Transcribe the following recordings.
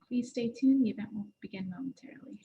Please stay tuned. The event will begin momentarily.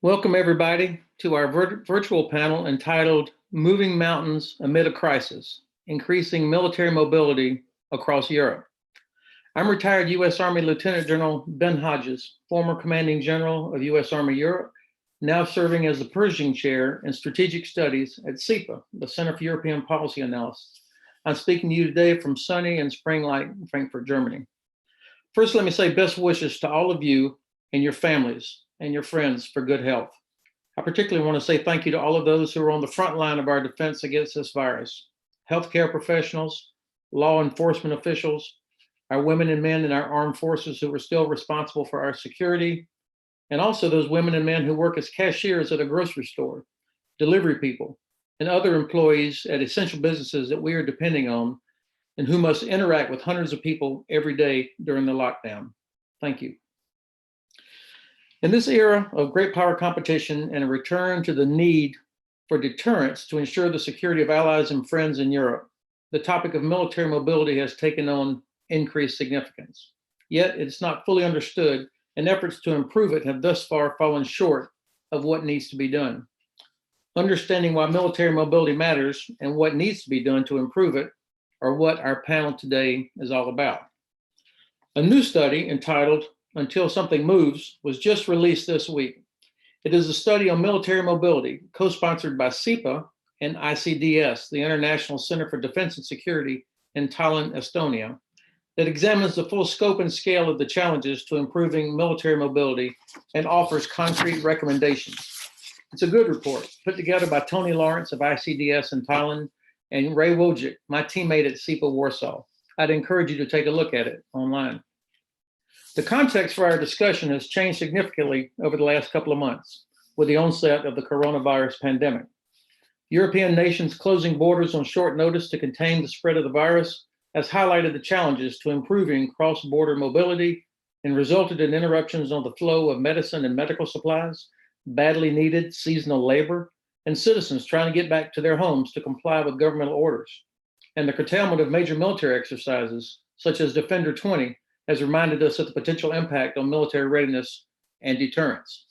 Welcome everybody to our virtual panel entitled Moving Mountains Amid a Crisis, Increasing Military Mobility Across Europe. I'm retired U.S. Army Lieutenant General Ben Hodges, former Commanding General of U.S. Army Europe, now serving as the Pershing Chair in Strategic Studies at CEPA, the Center for European Policy Analysis. I'm speaking to you today from sunny and spring-like Frankfurt, Germany. First, let me say best wishes to all of you and your families and your friends for good health. I particularly want to say thank you to all of those who are on the front line of our defense against this virus: healthcare professionals, law enforcement officials, our women and men in our armed forces who are still responsible for our security, and also those women and men who work as cashiers at a grocery store, delivery people, and other employees at essential businesses that we are depending on and who must interact with hundreds of people every day during the lockdown. Thank you. In this era of great power competition and a return to the need for deterrence to ensure the security of allies and friends in Europe, the topic of military mobility has taken on increased significance. Yet it's not fully understood, and efforts to improve it have thus far fallen short of what needs to be done. Understanding why military mobility matters and what needs to be done to improve it are what our panel today is all about. A new study entitled Until Something Moves was just released this week. It is a study on military mobility, co-sponsored by CEPA and ICDS, the International Center for Defense and Security in Tallinn, Estonia, that examines the full scope and scale of the challenges to improving military mobility and offers concrete recommendations. It's a good report, put together by Tony Lawrence of ICDS in Tallinn and Ray Wojcik, my teammate at CEPA Warsaw. I'd encourage you to take a look at it online. The context for our discussion has changed significantly over the last couple of months with the onset of the coronavirus pandemic. European nations closing borders on short notice to contain the spread of the virus has highlighted the challenges to improving cross-border mobility and resulted in interruptions on the flow of medicine and medical supplies, badly needed seasonal labor, and citizens trying to get back to their homes to comply with governmental orders. And the curtailment of major military exercises, such as Defender 20, has reminded us of the potential impact on military readiness and deterrence.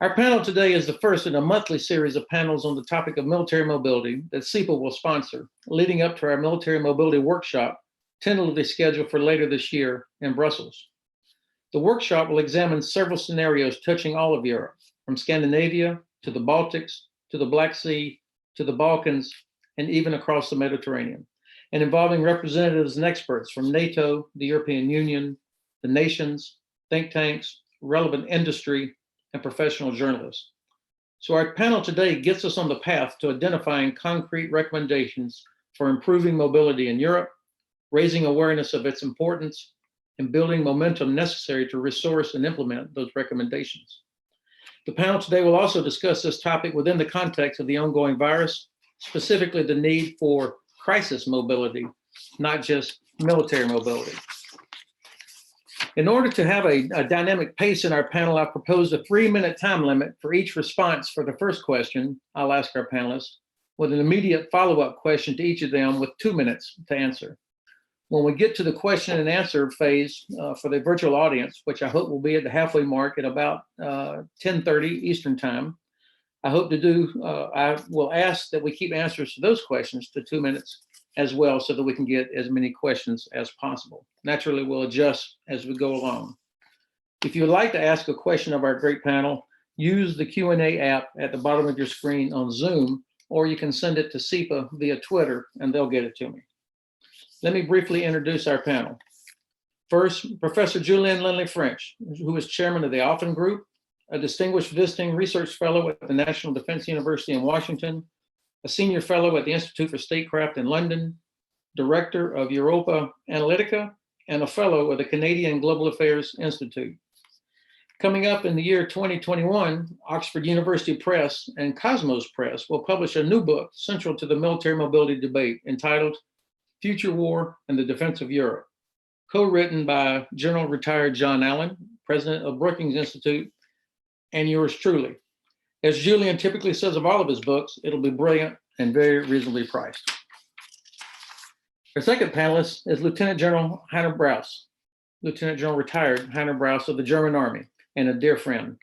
Our panel today is the first in a monthly series of panels on the topic of military mobility that CEPA will sponsor, leading up to our military mobility workshop, tentatively scheduled for later this year in Brussels. The workshop will examine several scenarios touching all of Europe, from Scandinavia to the Baltics, to the Black Sea, to the Balkans, and even across the Mediterranean, and involving representatives and experts from Nato, the European Union, the nations, think tanks, relevant industry, and professional journalists. So our panel today gets us on the path to identifying concrete recommendations for improving mobility in Europe, raising awareness of its importance, and building momentum necessary to resource and implement those recommendations. The panel today will also discuss this topic within the context of the ongoing virus, specifically the need for crisis mobility, not just military mobility. In order to have a dynamic pace in our panel, I proposed a 3-minute time limit for each response for the first question I'll ask our panelists, with an immediate follow-up question to each of them with 2 minutes to answer. When we get to the question and answer phase for the virtual audience, which I hope will be at the halfway mark at about 10:30 Eastern time, I will ask that we keep answers to those questions to 2 minutes as well, so that we can get as many questions as possible. Naturally, we'll adjust as we go along. If you would like to ask a question of our great panel, use the Q&A app at the bottom of your screen on Zoom, or you can send it to CEPA via Twitter and they'll get it to me. Let me briefly introduce our panel. First, Professor Julian Lindley-French, who is chairman of the Alphen Group, a distinguished visiting research fellow at the National Defense University in Washington, a senior fellow at the Institute for Statecraft in London, director of Europa Analytica, and a fellow of the Canadian Global Affairs Institute. Coming up in the year 2021, Oxford University Press and Cosmos Press will publish a new book central to the military mobility debate entitled Future War and the Defense of Europe, co-written by General Retired John Allen, president of Brookings Institute, and yours truly. As Julian typically says of all of his books, it'll be brilliant and very reasonably priced. Our second panelist is Lieutenant General Heinrich Brauss, Lieutenant General retired Heinrich Brauss of the German Army, and a dear friend.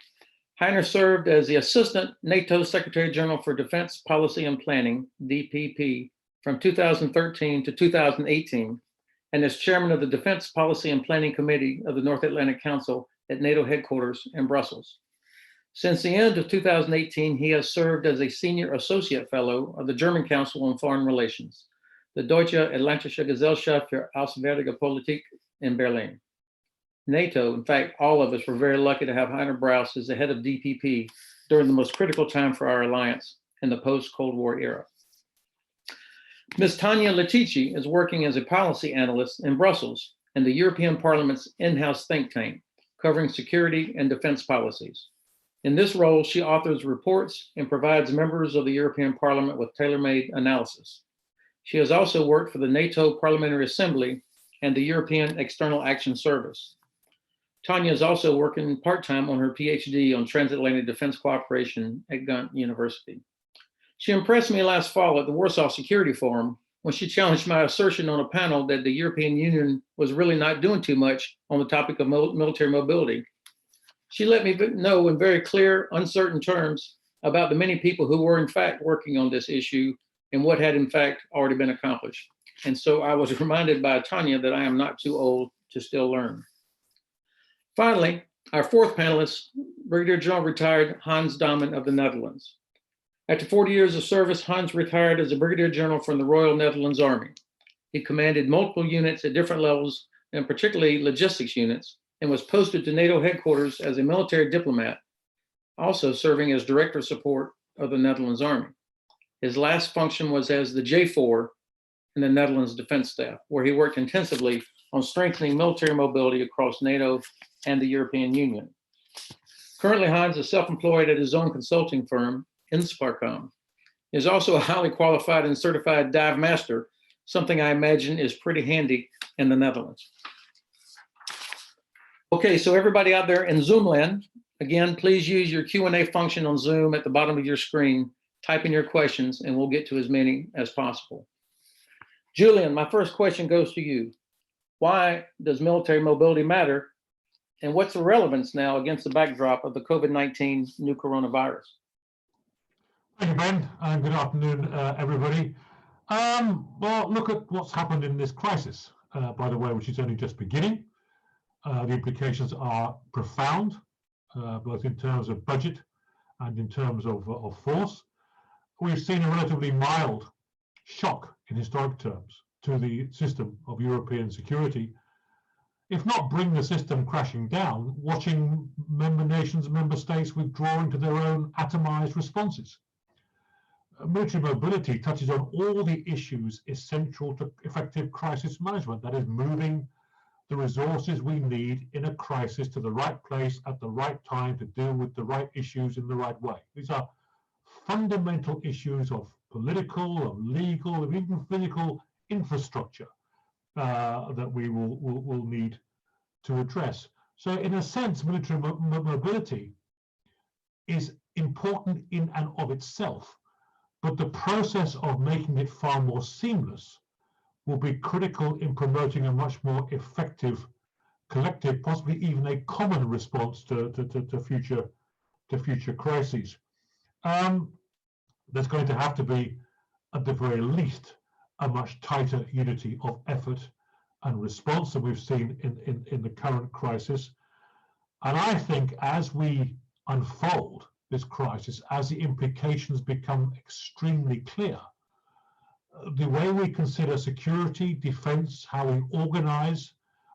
Heinrich served as the Assistant NATO Secretary General for Defense Policy and Planning, DPP, from 2013 to 2018, and as Chairman of the Defense Policy and Planning Committee of the North Atlantic Council at NATO headquarters in Brussels. Since the end of 2018, he has served as a Senior Associate Fellow of the German Council on Foreign Relations, the Deutsche Atlantische Gesellschaft für Auswärtige Politik in Berlin. NATO, in fact, all of us were very lucky to have Heinrich Brauss as the head of DPP during the most critical time for our alliance in the post-Cold War era. Ms. Tania Latici is working as a policy analyst in Brussels in the European Parliament's in-house think tank, covering security and defense policies. In this role, she authors reports and provides members of the European Parliament with tailor-made analysis. She has also worked for the NATO Parliamentary Assembly and the European External Action Service. Tania is also working part-time on her PhD on transatlantic defense cooperation at Ghent University. She impressed me last fall at the Warsaw Security Forum when she challenged my assertion on a panel that the European Union was really not doing too much on the topic of military mobility. She let me know in very clear, uncertain terms about the many people who were in fact working on this issue and what had in fact already been accomplished. And so I was reminded by Tania that I am not too old to still learn. Finally, our fourth panelist, Brigadier General retired Hans Damen of the Netherlands. After 40 years of service, Hans retired as a Brigadier General from the Royal Netherlands Army. He commanded multiple units at different levels, and particularly logistics units, and was posted to NATO headquarters as a military diplomat, also serving as Director of Support of the Netherlands Army. His last function was as the J4 in the Netherlands Defense Staff, where he worked intensively on strengthening military mobility across NATO and the European Union. Currently, Hans is self-employed at his own consulting firm, Insparcom. He is also a highly qualified and certified dive master, something I imagine is pretty handy in the Netherlands. Okay, so everybody out there in Zoom land, again, please use your Q&A function on Zoom at the bottom of your screen, type in your questions, and we'll get to as many as possible. Julian, my first question goes to you. Why does military mobility matter? And what's the relevance now against the backdrop of the COVID-19 new coronavirus? Thank you, Ben, and good afternoon, everybody. Well, look at what's happened in this crisis, by the way, which is only just beginning. The implications are profound, both in terms of budget and in terms of force. We've seen a relatively mild shock in historic terms to the system of European security, if not bring the system crashing down, watching member nations, member states withdraw into their own atomized responses. Military mobility touches on all the issues essential to effective crisis management, that is, moving the resources we need in a crisis to the right place at the right time to deal with the right issues in the right way. These are fundamental issues of political, of legal, of even physical infrastructure that we will need to address. So in a sense, military mobility is important in and of itself, but the process of making it far more seamless will be critical in promoting a much more effective collective, possibly even a common response to future crises. There's going to have to be, at the very least, a much tighter unity of effort and response than we've seen in the current crisis. And I think as we unfold this crisis, as the implications become extremely clear, the way we consider security, defense, how we organize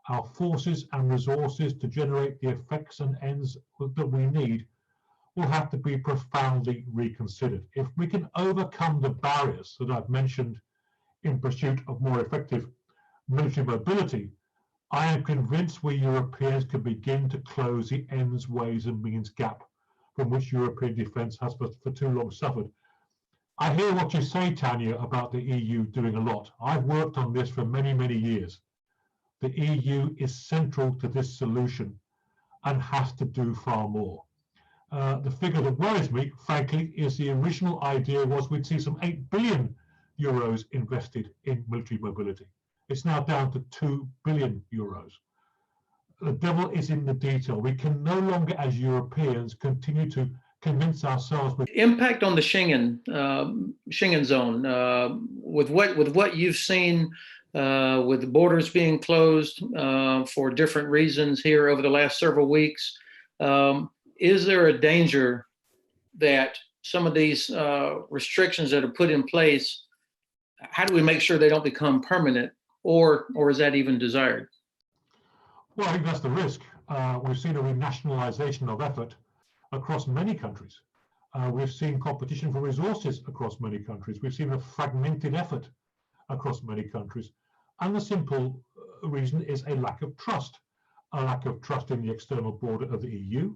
our forces and resources to generate the effects and ends that we need will have to be profoundly reconsidered. If we can overcome the barriers that I've mentioned in pursuit of more effective military mobility, I am convinced we Europeans can begin to close the ends, ways and means gap from which European defense has for too long suffered. I hear what you say, Tania, about the EU doing a lot. I've worked on this for many, many years. The EU is central to this solution and has to do far more. The figure that worries me, frankly, is the original idea was we'd see some 8 billion euros invested in military mobility. It's now down to 2 billion euros. the devil is in the detail. We can no longer, as Europeans, continue to convince ourselves with impact on the Schengen zone with what you've seen with the borders being closed for different reasons here over the last several weeks. Is there a danger that some of these restrictions that are put in place, how do we make sure they don't become permanent, or is that even desired? Well, I think that's the risk. We've seen a renationalization of effort across many countries. We've seen competition for resources across many countries. We've seen a fragmented effort across many countries. And the simple reason is a lack of trust in the external border of the EU,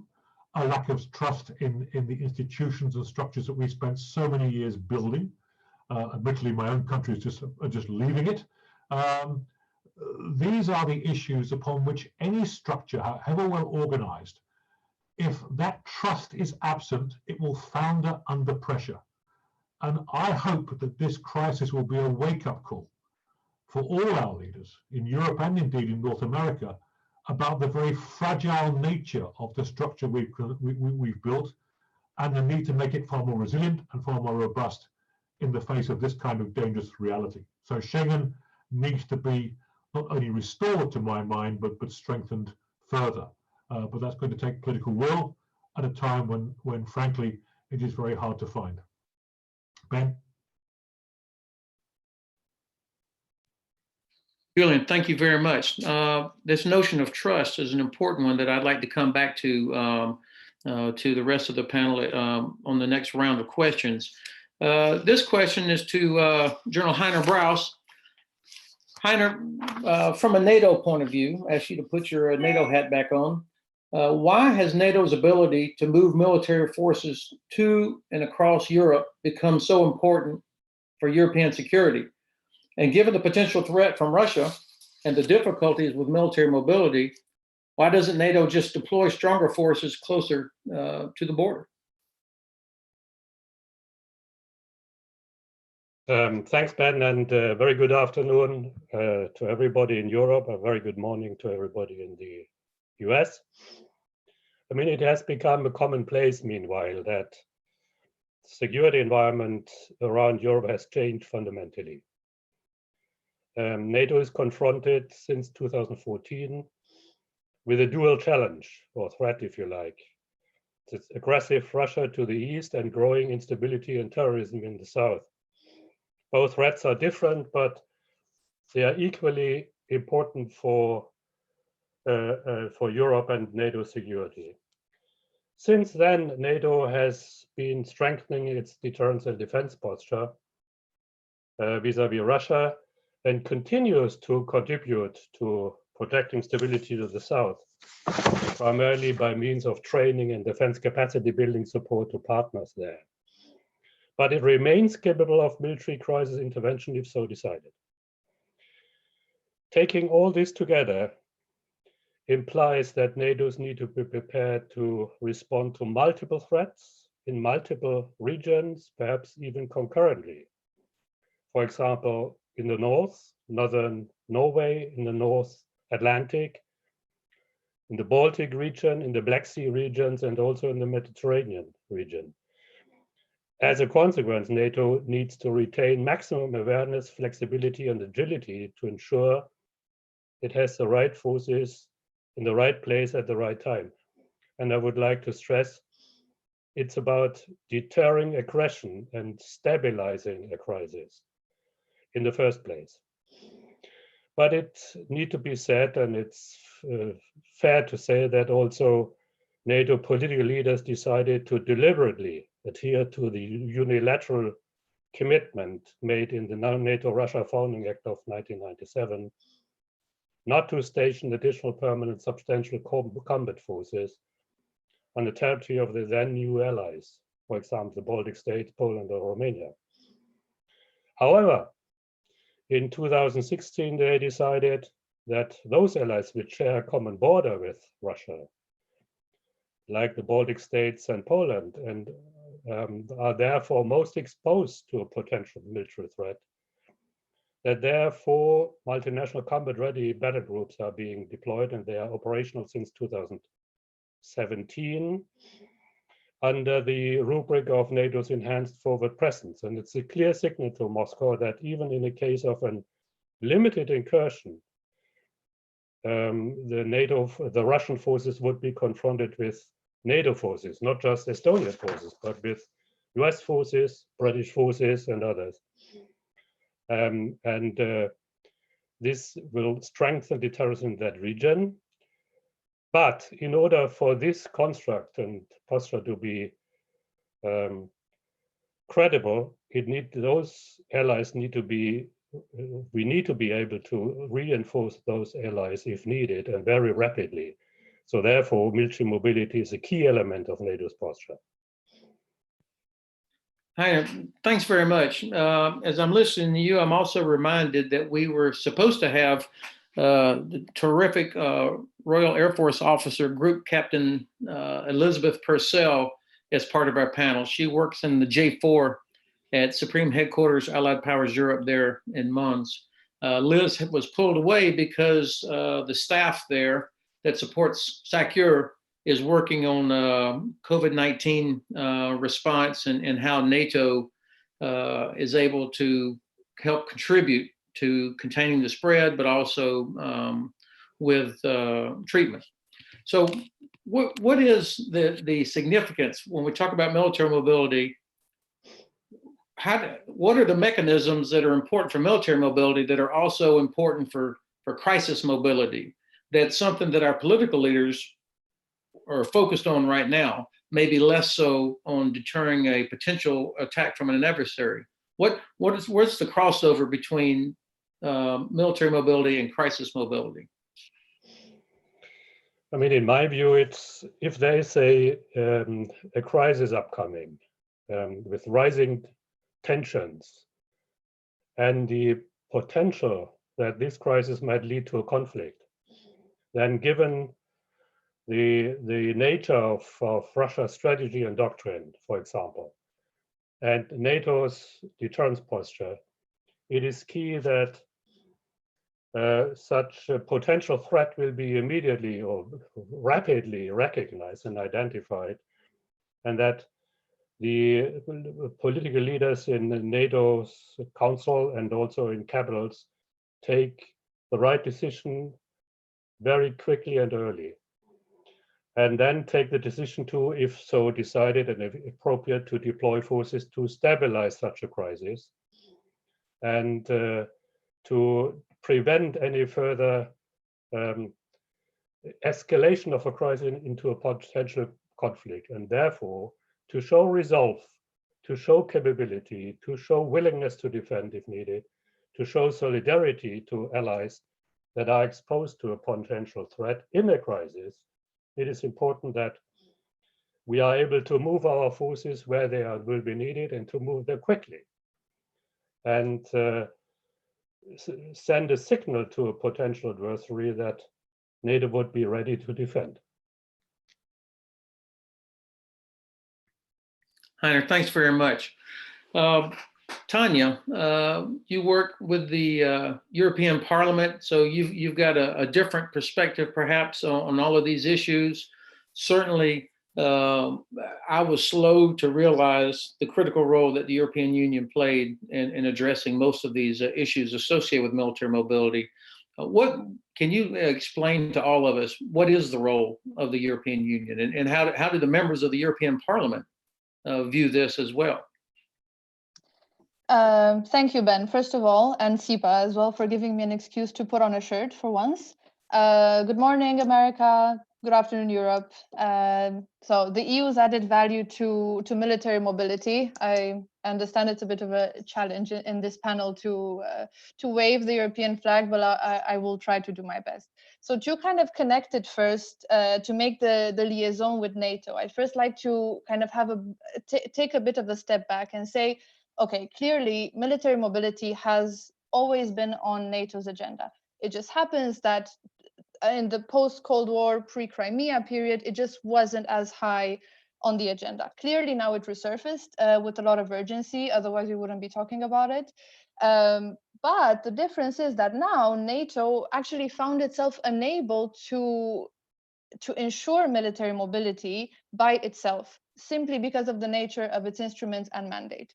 a lack of trust in the institutions and structures that we spent so many years building. Admittedly, my own country is just leaving it. These are the issues upon which any structure, however well organized, if that trust is absent, it will founder under pressure. And I hope that this crisis will be a wake-up call for all our leaders in Europe and indeed in North America about the very fragile nature of the structure we've built and the need to make it far more resilient and far more robust in the face of this kind of dangerous reality. So Schengen needs to be not only restored, to my mind, but strengthened further. But that's going to take political will at a time when frankly, it is very hard to find. Ben? Julian, thank you very much. This notion of trust is an important one that I'd like to come back to the rest of the panel on the next round of questions. This question is to General Heinrich Brauss. Heinrich, from a NATO point of view, I ask you to put your NATO hat back on. Why has NATO's ability to move military forces to and across Europe become so important for European security? And given the potential threat from Russia and the difficulties with military mobility, why doesn't NATO just deploy stronger forces closer to the border? Thanks, Ben, and very good afternoon to everybody in Europe. A very good morning to everybody in the US. I mean, it has become a commonplace, meanwhile, that the security environment around Europe has changed fundamentally. NATO is confronted since 2014 with a dual challenge, or threat, if you like. It's aggressive Russia to the east and growing instability and terrorism in the south. Both threats are different, but they are equally important for Europe and NATO security. Since then, NATO has been strengthening its deterrence and defense posture vis-à-vis Russia and continues to contribute to protecting stability to the south, primarily by means of training and defense capacity building support to partners there. But it remains capable of military crisis intervention if so decided. Taking all this together implies that NATO's need to be prepared to respond to multiple threats in multiple regions, perhaps even concurrently. For example, in the north, northern Norway, in the North Atlantic, in the Baltic region, in the Black Sea regions, and also in the Mediterranean region. As a consequence, NATO needs to retain maximum awareness, flexibility, and agility to ensure it has the right forces in the right place at the right time. And I would like to stress, it's about deterring aggression and stabilizing a crisis in the first place. But it needs to be said, and it's fair to say that also NATO political leaders decided to deliberately adhere to the unilateral commitment made in the NATO-Russia Founding Act of 1997, not to station additional permanent substantial combat forces on the territory of the then new allies, for example, the Baltic states, Poland, or Romania. However, in 2016, they decided that those allies which share a common border with Russia, like the Baltic states and Poland, and are therefore most exposed to a potential military threat, that therefore multinational combat-ready battle groups are being deployed, and they are operational since 2017 under the rubric of NATO's enhanced forward presence. And it's a clear signal to Moscow that even in the case of a limited incursion, the Russian forces would be confronted with NATO forces, not just Estonian forces, but with US forces, British forces, and others. This will strengthen deterrence in that region. But in order for this construct and posture to be credible, those allies need to be, we need to be able to reinforce those allies if needed and very rapidly. So therefore, military mobility is a key element of NATO's posture. Hi, thanks very much. As I'm listening to you, I'm also reminded that we were supposed to have the terrific Royal Air Force officer, Group Captain Elizabeth Purcell, as part of our panel. She works in the J4 at Supreme Headquarters, Allied Powers Europe there in Mons. Liz was pulled away because the staff there that supports SACEUR is working on COVID-19 response and how NATO is able to help contribute to containing the spread, but also with treatment. So what is the significance when we talk about military mobility? What are the mechanisms that are important for military mobility that are also important for crisis mobility? That's something that our political leaders are focused on right now, maybe less so on deterring a potential attack from an adversary. What's the crossover between military mobility and crisis mobility? I mean, in my view, it's if there is a crisis upcoming with rising tensions and the potential that this crisis might lead to a conflict, then given the nature of Russia's strategy and doctrine, for example, and NATO's deterrence posture, it is key that such a potential threat will be immediately or rapidly recognized and identified, and that the political leaders in NATO's council and also in capitals take the right decision very quickly and early, and then take the decision to, if so decided and if appropriate, to deploy forces to stabilize such a crisis and to prevent any further escalation of a crisis into a potential conflict, and therefore to show resolve, to show capability, to show willingness to defend if needed, to show solidarity to allies that are exposed to a potential threat in a crisis. It is important that we are able to move our forces where they will be needed and to move them quickly, and send a signal to a potential adversary that NATO would be ready to defend. Heinrich, thanks very much. Tania, you work with the European Parliament, so you've got a different perspective perhaps on all of these issues. Certainly, I was slow to realize the critical role that the European Union played in addressing most of these issues associated with military mobility. What can you explain to all of us? What is the role of the European Union, and how do the members of the European Parliament view this as well? Thank you, Ben, first of all, and CEPA as well for giving me an excuse to put on a shirt for once. Good morning, America. Good afternoon, Europe. So the EU's added value to military mobility. I understand it's a bit of a challenge in this panel to wave the European flag, but I will try to do my best. So to kind of connect it first, to make the liaison with NATO, I'd first like to kind of have take a bit of a step back and say, okay, clearly military mobility has always been on NATO's agenda. It just happens that in the post-Cold War, pre-Crimea period, it just wasn't as high on the agenda. Clearly now it resurfaced with a lot of urgency, otherwise we wouldn't be talking about it. But the difference is that now NATO actually found itself unable to ensure military mobility by itself, simply because of the nature of its instruments and mandate.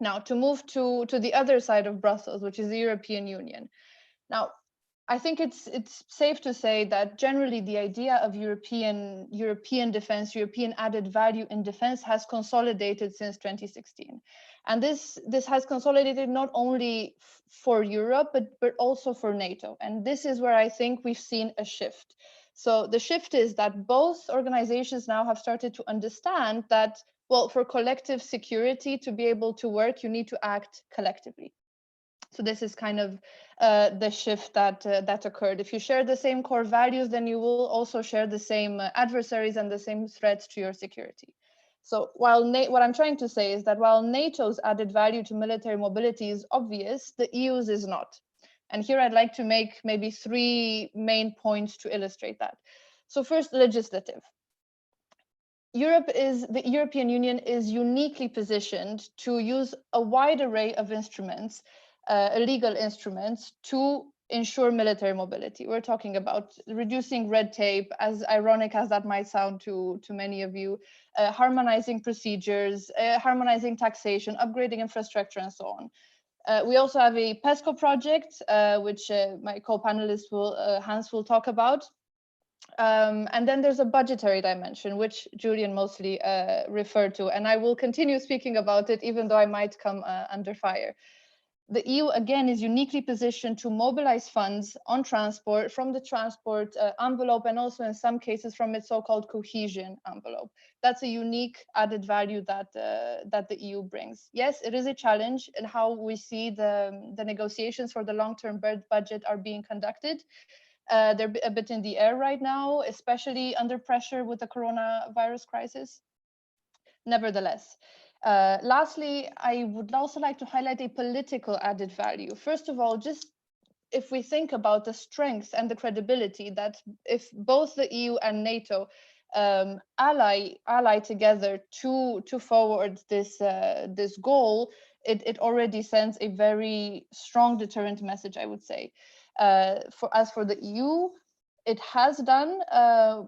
Now, to move to the other side of Brussels, which is the European Union. Now, I think it's safe to say that generally the idea of European defense, European added value in defense has consolidated since 2016. And this has consolidated not only for Europe, but also for NATO. And this is where I think we've seen a shift. So the shift is that both organizations now have started to understand that, well, for collective security to be able to work, you need to act collectively. So this is kind of the shift that occurred. If you share the same core values, then you will also share the same adversaries and the same threats to your security. So while what I'm trying to say is that while NATO's added value to military mobility is obvious, the EU's is not. And here I'd like to make maybe 3 main points to illustrate that. So first, legislative. The European Union is uniquely positioned to use a wide array of instruments, legal instruments, to ensure military mobility. We're talking about reducing red tape, as ironic as that might sound to many of you, harmonizing procedures, harmonizing taxation, upgrading infrastructure, and so on. We also have a PESCO project, which my co-panelist Hans will talk about. And then there's a budgetary dimension, which Julian mostly referred to, and I will continue speaking about it, even though I might come under fire. The EU, again, is uniquely positioned to mobilize funds on transport from the transport envelope, and also in some cases from its so-called cohesion envelope. That's a unique added value that the EU brings. Yes, it is a challenge in how we see the negotiations for the long-term budget are being conducted. They're a bit in the air right now, especially under pressure with the coronavirus crisis. Nevertheless, lastly, I would also like to highlight a political added value. First of all, just if we think about the strength and the credibility that if both the EU and NATO ally together to forward this goal, it already sends a very strong deterrent message, I would say. As for the EU, it has done a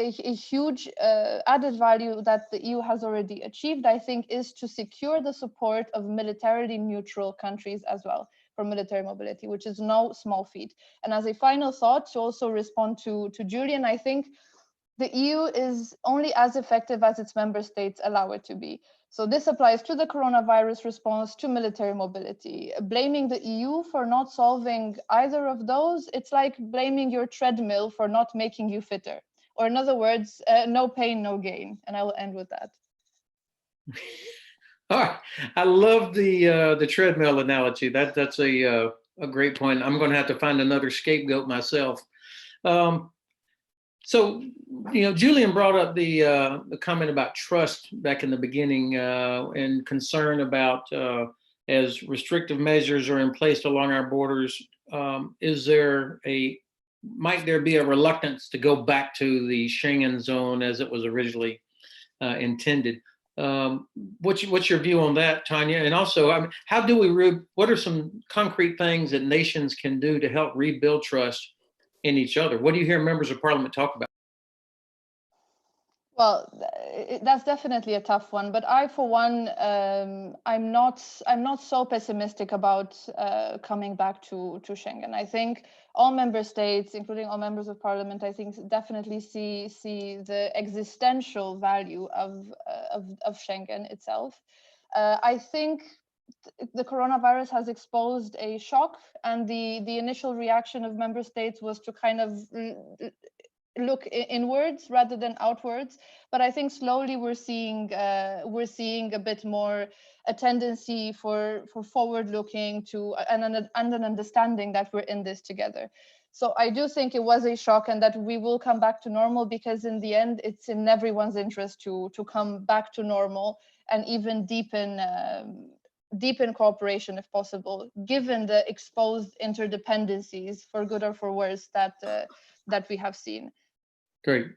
huge added value that the EU has already achieved, I think, is to secure the support of militarily neutral countries as well for military mobility, which is no small feat. And as a final thought, to also respond to Julian, I think the EU is only as effective as its member states allow it to be. So this applies to the coronavirus response, to military mobility. Blaming the EU for not solving either of those, it's like blaming your treadmill for not making you fitter. Or in other words, no pain, no gain. And I will end with that. All right, I love the treadmill analogy. That's a great point. I'm going to have to find another scapegoat myself. So, Julian brought up the comment about trust back in the beginning and concern about as restrictive measures are in place along our borders, might there be a reluctance to go back to the Schengen zone as it was originally intended? What's your view on that, Tania? And also, how do what are some concrete things that nations can do to help rebuild trust in each other? What do you hear members of parliament talk about? Well, that's definitely a tough one, but I, for one, I'm not so pessimistic about coming back to Schengen. I think all member states, including all members of parliament, I think definitely see the existential value of Schengen itself. I think the coronavirus has exposed a shock, and the initial reaction of member states was to kind of look inwards rather than outwards. But I think slowly we're seeing a bit more a tendency for forward looking to and an understanding that we're in this together. So I do think it was a shock, and that we will come back to normal, because in the end it's in everyone's interest to come back to normal and even deepen cooperation if possible, given the exposed interdependencies, for good or for worse, that we have seen. Great.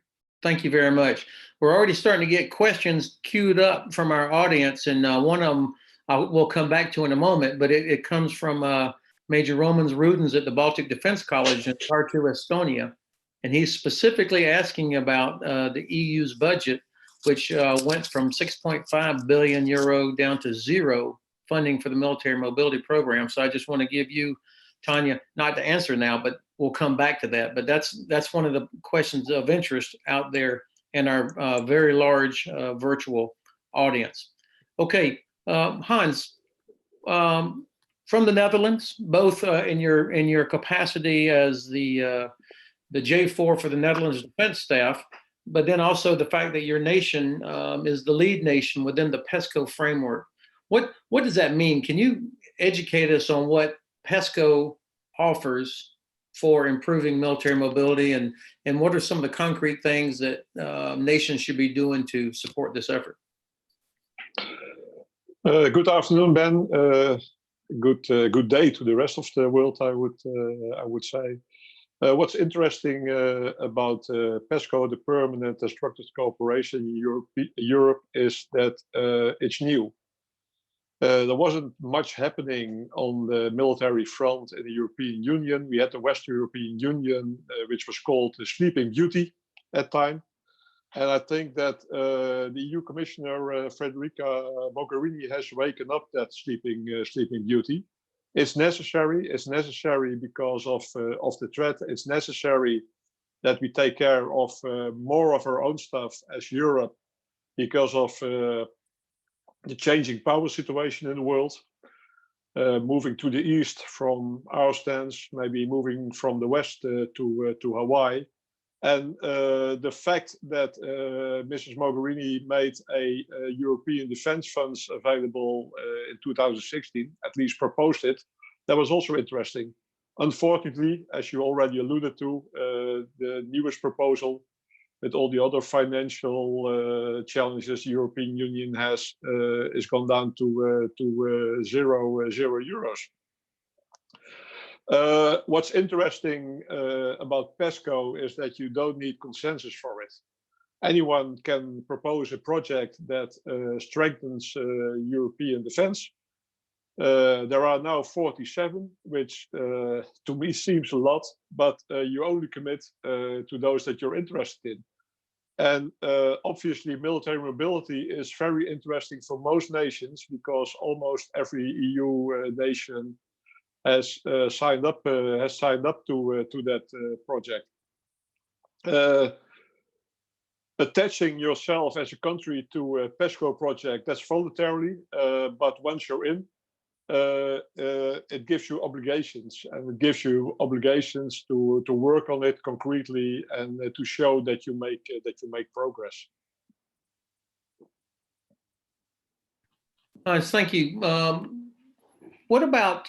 Thank you very much. We're already starting to get questions queued up from our audience, and one of them we'll come back to in a moment, but it comes from Major Roman Rudins at the Baltic Defense College in Tartu, Estonia. And he's specifically asking about the EU's budget, which went from 6.5 billion euro down to zero funding for the military mobility program. So I just want to give you, Tania, not to answer now, but we'll come back to that. But that's one of the questions of interest out there in our very large virtual audience. Okay, Hans, from the Netherlands, both in your capacity as the J4 for the Netherlands Defense Staff, but then also the fact that your nation is the lead nation within the PESCO framework. What does that mean? Can you educate us on what PESCO offers for improving military mobility, and what are some of the concrete things that nations should be doing to support this effort? Good afternoon, Ben. Good day to the rest of the world, I would say. What's interesting about PESCO, the Permanent and Structured Cooperation in Europe, is that it's new. There wasn't much happening on the military front in the European Union. We had the Western European Union, which was called the Sleeping Beauty at the time. And I think that the EU Commissioner Federica Mogherini has waken up that sleeping beauty. It's necessary. It's necessary because of the threat. It's necessary that we take care of more of our own stuff as Europe because of the changing power situation in the world. Moving to the east from our stance, maybe moving from the west to Hawaii. And the fact that Mrs. Mogherini made a European defense funds available in 2016, at least proposed it, that was also interesting. Unfortunately, as you already alluded to, the newest proposal with all the other financial challenges the European Union has is gone down to zero euros. What's interesting about PESCO is that you don't need consensus for it. Anyone can propose a project that strengthens European defense. There are now 47, which to me seems a lot, but you only commit to those that you're interested in. And obviously, military mobility is very interesting for most nations because almost every EU nation has signed up to that project. Attaching yourself as a country to a PESCO project, that's voluntarily, but once you're in, it gives you obligations, and it gives you obligations to work on it concretely and to show that you make progress. Nice, thank you. What about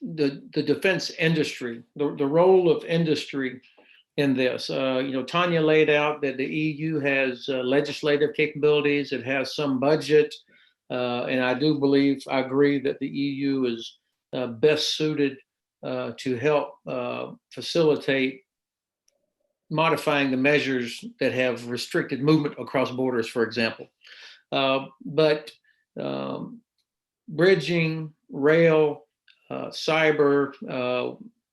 the defense industry, the role of industry in this? Tania laid out that the EU has legislative capabilities, it has some budget, and I agree that the EU is best suited to help facilitate modifying the measures that have restricted movement across borders, for example. But bridging, rail, cyber,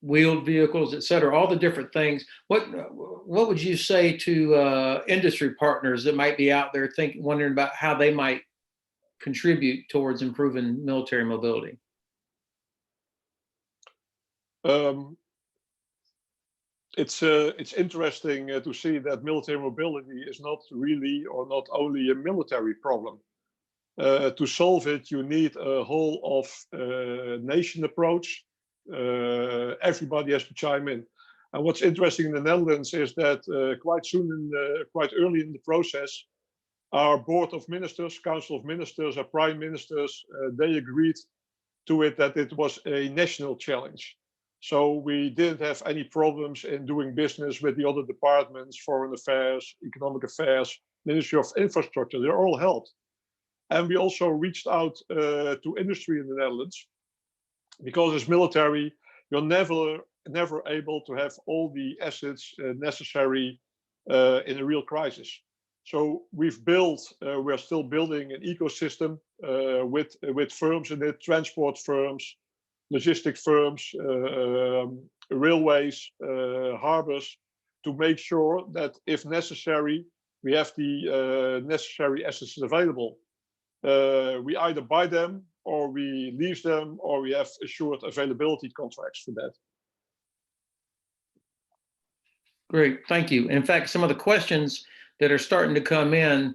wheeled vehicles, et cetera, all the different things. What would you say to industry partners that might be out there wondering about how they might contribute towards improving military mobility? It's interesting to see that military mobility is not really or not only a military problem. To solve it, you need a whole of nation approach. Everybody has to chime in. And what's interesting in the Netherlands is that quite early in the process, our Board of Ministers, Council of Ministers, our Prime Ministers, they agreed to it that it was a national challenge. So we didn't have any problems in doing business with the other departments, Foreign Affairs, Economic Affairs, Ministry of Infrastructure. They're all helped. And we also reached out to industry in the Netherlands, because as military, you're never able to have all the assets necessary in a real crisis. So we're still building an ecosystem with firms in it, transport firms, logistic firms, railways, harbors, to make sure that if necessary, we have the necessary assets available. We either buy them or we lease them, or we have assured availability contracts for that. Great, thank you. In fact, some of the questions that are starting to come in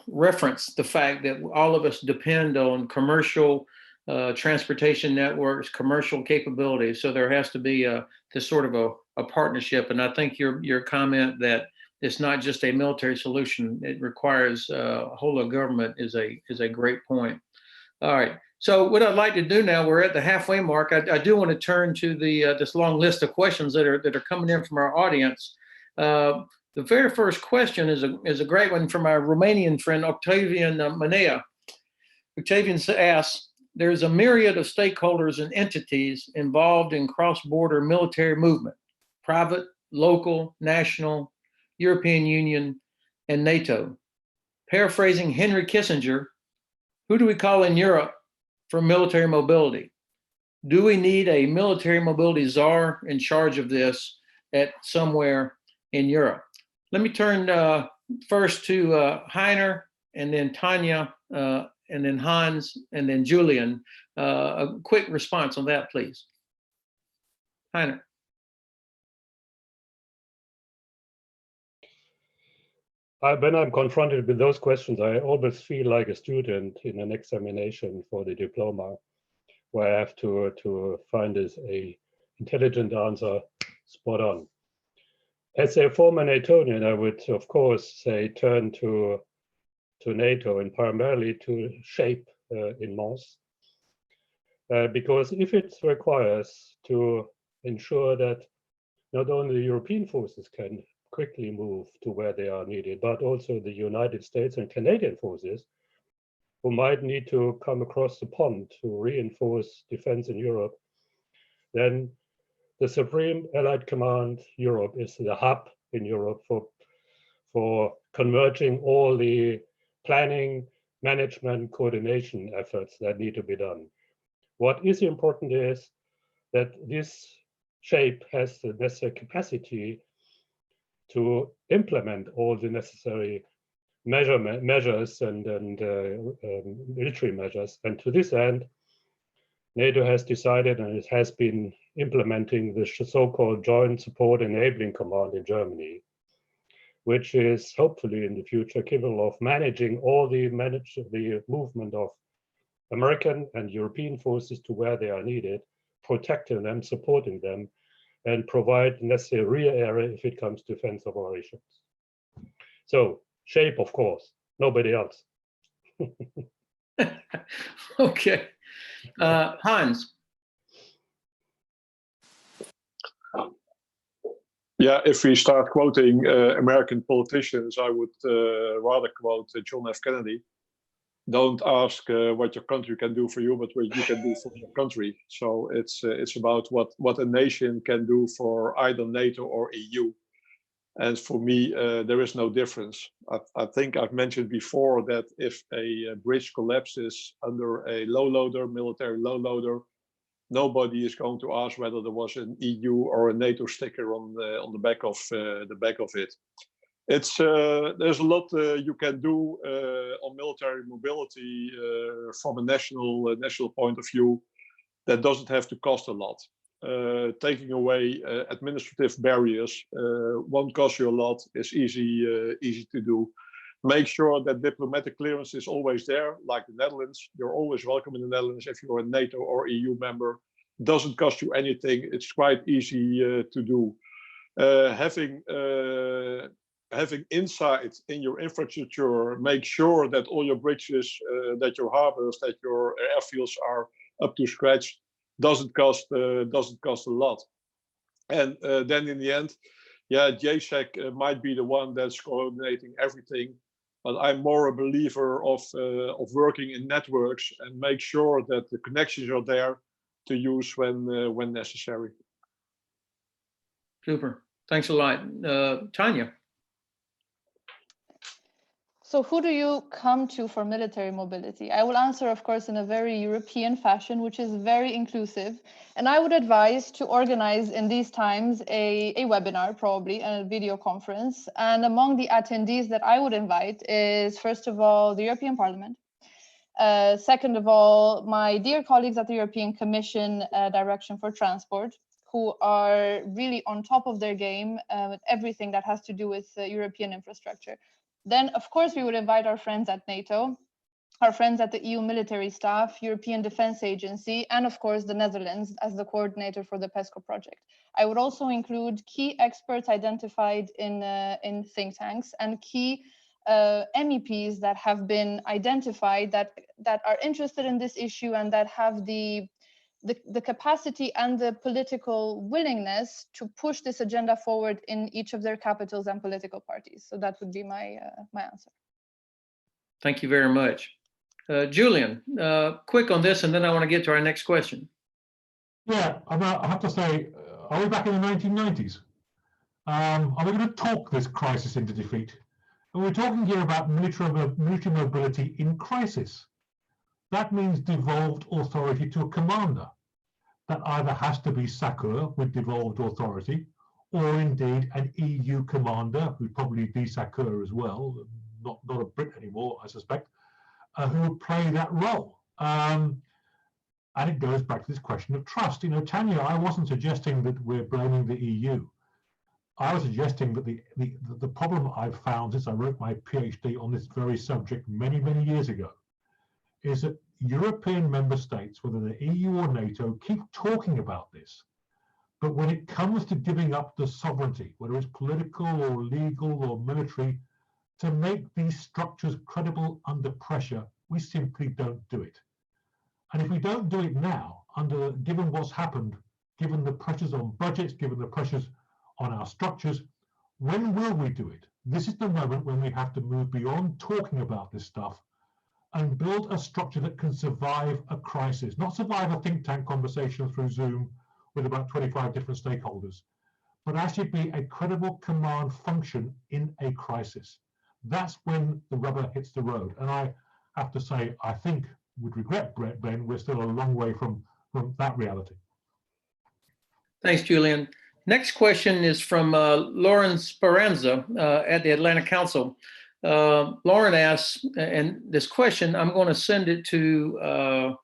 reference the fact that all of us depend on commercial transportation networks, commercial capabilities. So there has to be this sort of a partnership. And I think your comment that it's not just a military solution, it requires a whole of government is a great point. All right. So what I'd like to do now, we're at the halfway mark. I do want to turn to the this long list of questions that are coming in from our audience. The very first question is a great one from our Romanian friend, Octavian Manea. Octavian asks, there's a myriad of stakeholders and entities involved in cross-border military movement, private, local, national, European Union, and NATO. Paraphrasing Henry Kissinger, who do we call in Europe for military mobility? Do we need a military mobility czar in charge of this at somewhere in Europe? Let me turn first to Heiner, and then Tania, and then Hans, and then Julian. A quick response on that, please. Heiner. When I'm confronted with those questions, I always feel like a student in an examination for the diploma, where I have to find a intelligent answer spot on. As a former Natonian, I would, of course, say turn to NATO and primarily to shape in Mons. Because if it requires to ensure that not only the European forces can quickly move to where they are needed, but also the United States and Canadian forces who might need to come across the pond to reinforce defense in Europe, then the Supreme Allied Command Europe is the hub in Europe for converging all the planning, management, coordination efforts that need to be done. What is important is that this shape has the necessary capacity to implement all the necessary measures and military measures. And to this end, NATO has decided, and it has been implementing the so-called Joint Support Enabling Command in Germany, which is hopefully in the future capable of managing all the movement of American and European forces to where they are needed, protecting them, supporting them, and provide necessary rear area if it comes to defense operations. So shape, of course, nobody else. Okay. Hans. Yeah, if we start quoting American politicians, I would rather quote John F. Kennedy. Don't ask what your country can do for you, but what you can do for your country. So it's about what a nation can do for either NATO or EU. And for me, there is no difference. I think I've mentioned before that if a bridge collapses under a low loader, military low loader, nobody is going to ask whether there was an EU or a NATO sticker on the back of it. It's there's a lot you can do on military mobility from a national point of view that doesn't have to cost a lot. Taking away administrative barriers won't cost you a lot. It's easy to do. Make sure that diplomatic clearance is always there, like the Netherlands. You're always welcome in the Netherlands if you're a NATO or EU member. It doesn't cost you anything. It's quite easy to do. Having insight in your infrastructure, make sure that all your bridges, that your harbors, that your airfields are up to scratch. Doesn't cost a lot. And then in the end, yeah, JSEC might be the one that's coordinating everything, but I'm more a believer of working in networks and make sure that the connections are there to use when necessary. Super. Thanks a lot. Tania. So who do you come to for military mobility? I will answer, of course, in a very European fashion, which is very inclusive. And I would advise to organize in these times a webinar, probably, and a video conference. And among the attendees that I would invite is, first of all, the European Parliament. Second of all, my dear colleagues at the European Commission Direction for Transport, who are really on top of their game with everything that has to do with European infrastructure. Then, of course, we would invite our friends at NATO, our friends at the EU military staff, European Defence Agency, and of course, the Netherlands as the coordinator for the PESCO project. I would also include key experts identified in think tanks and key MEPs that have been identified that are interested in this issue and that have the capacity and the political willingness to push this agenda forward in each of their capitals and political parties. So that would be my answer. Thank you very much. Julian, quick on this, and then I want to get to our next question. Yeah, I have to say, are we back in the 1990s? Are we going to talk this crisis into defeat? And we're talking here about military mobility in crisis. That means devolved authority to a commander. That either has to be SACEUR with devolved authority, or indeed an EU commander, who'd probably be SACEUR as well, not a Brit anymore, I suspect, who would play that role. And it goes back to this question of trust. You know, Tania, I wasn't suggesting that we're blaming the EU. I was suggesting that the problem I've found since I wrote my PhD on this very subject many, many years ago is that European member states, whether the EU or NATO, keep talking about this. But when it comes to giving up the sovereignty, whether it's political or legal or military, to make these structures credible under pressure, we simply don't do it. And if we don't do it now, given what's happened, given the pressures on budgets, given the pressures on our structures, when will we do it? This is the moment when we have to move beyond talking about this stuff and build a structure that can survive a crisis, not survive a think tank conversation through Zoom with about 25 different stakeholders, but actually be a credible command function in a crisis. That's when the rubber hits the road. And I have to say, I think, with regret, Ben, we're still a long way from that reality. Thanks, Julian. Next question is from Lauren Speranza at the Atlantic Council. Lauren asks, and this question, I'm going to send it to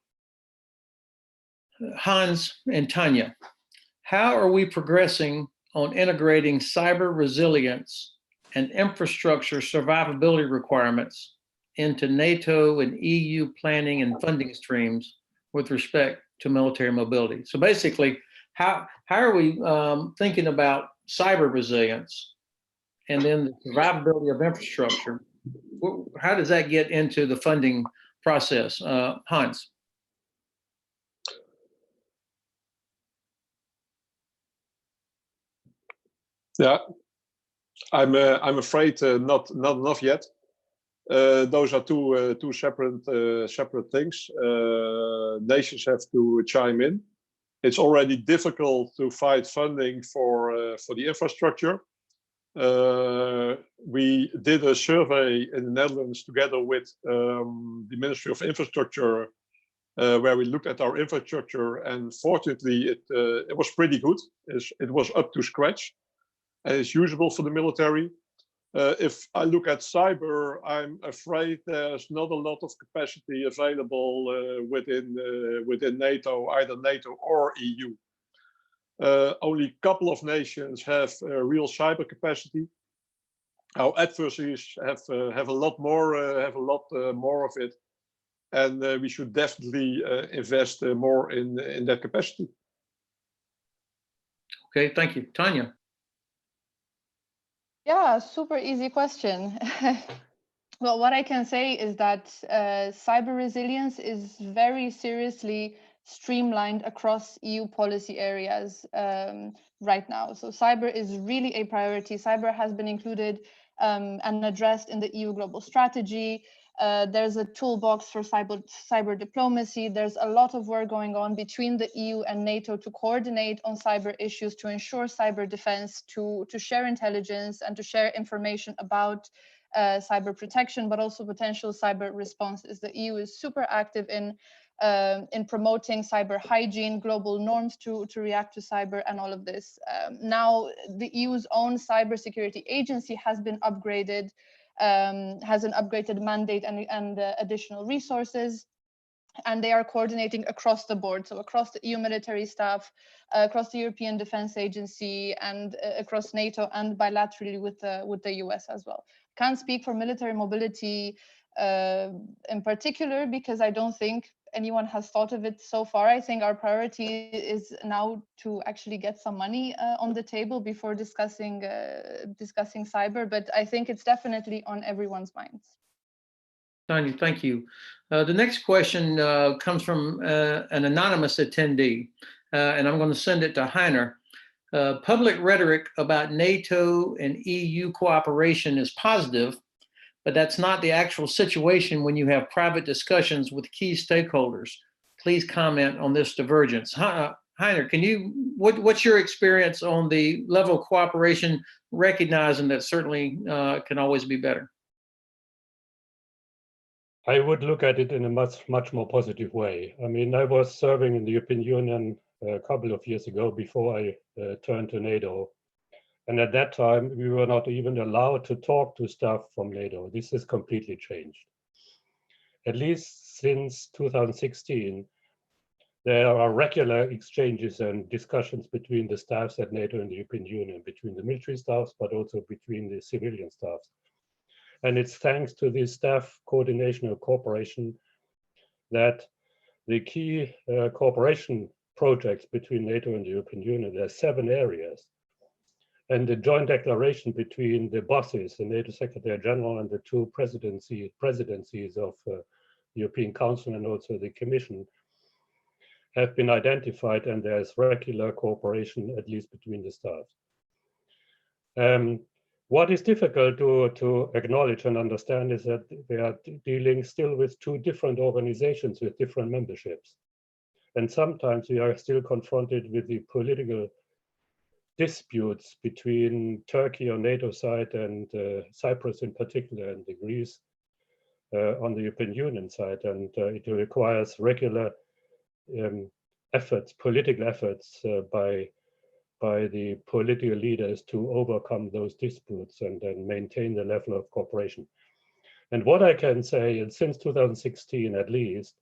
Hans and Tania. How are we progressing on integrating cyber resilience and infrastructure survivability requirements into NATO and EU planning and funding streams with respect to military mobility? So basically, how are we thinking about cyber resilience and then the survivability of infrastructure? How does that get into the funding process? Hans. Yeah, I'm afraid not enough yet. Those are two separate things. Nations have to chime in. It's already difficult to find funding for the infrastructure. We did a survey in the Netherlands together with the Ministry of Infrastructure, where we looked at our infrastructure, and fortunately it was pretty good. It was up to scratch, and it's usable for the military. If I look at cyber, I'm afraid there's not a lot of capacity available within NATO, either NATO or EU. Only a couple of nations have real cyber capacity. Our adversaries have a lot more of it, and we should definitely invest more in that capacity. Okay, thank you, Tania. Yeah, super easy question. Well, what I can say is that cyber resilience is very seriously streamlined across EU policy areas right now. So cyber is really a priority. Cyber has been included and addressed in the EU global strategy. There's a toolbox for cyber diplomacy. There's a lot of work going on between the EU and NATO to coordinate on cyber issues, to ensure cyber defense, to share intelligence and to share information about cyber protection, but also potential cyber responses. The EU is super active in promoting cyber hygiene, global norms to react to cyber and all of this. Now, the EU's own cybersecurity agency has been upgraded, has an upgraded mandate and additional resources, and they are coordinating across the board, so across the EU military staff, across the European Defence Agency, and across NATO, and bilaterally with the US as well. Can't speak for military mobility in particular, because I don't think anyone has thought of it so far. I think our priority is now to actually get some money on the table before discussing cyber, but I think it's definitely on everyone's minds. Tania, thank you. The next question comes from an anonymous attendee, and I'm going to send it to Heiner. Public rhetoric about NATO and EU cooperation is positive, but that's not the actual situation when you have private discussions with key stakeholders. Please comment on this divergence. Heiner, what's your experience on the level of cooperation, recognizing that certainly can always be better? I would look at it in a much more positive way. I mean, I was serving in the European Union a couple of years ago before I turned to NATO. And at that time, we were not even allowed to talk to staff from NATO. This has completely changed. At least since 2016, there are regular exchanges and discussions between the staffs at NATO and the European Union, between the military staffs, but also between the civilian staffs. And it's thanks to this staff coordination and cooperation that the key cooperation projects between NATO and the European Union, there are 7 areas. And the joint declaration between the bosses, the NATO Secretary General, and the 2 presidencies of the European Council and also the Commission have been identified, and there's regular cooperation, at least between the staffs. What is difficult to acknowledge and understand is that we are dealing still with 2 different organizations with different memberships. And sometimes we are still confronted with the political disputes between Turkey on NATO side and Cyprus in particular, and Greece on the European Union side. And it requires regular efforts, political efforts by the political leaders to overcome those disputes and then maintain the level of cooperation. And what I can say, and since 2016 at least,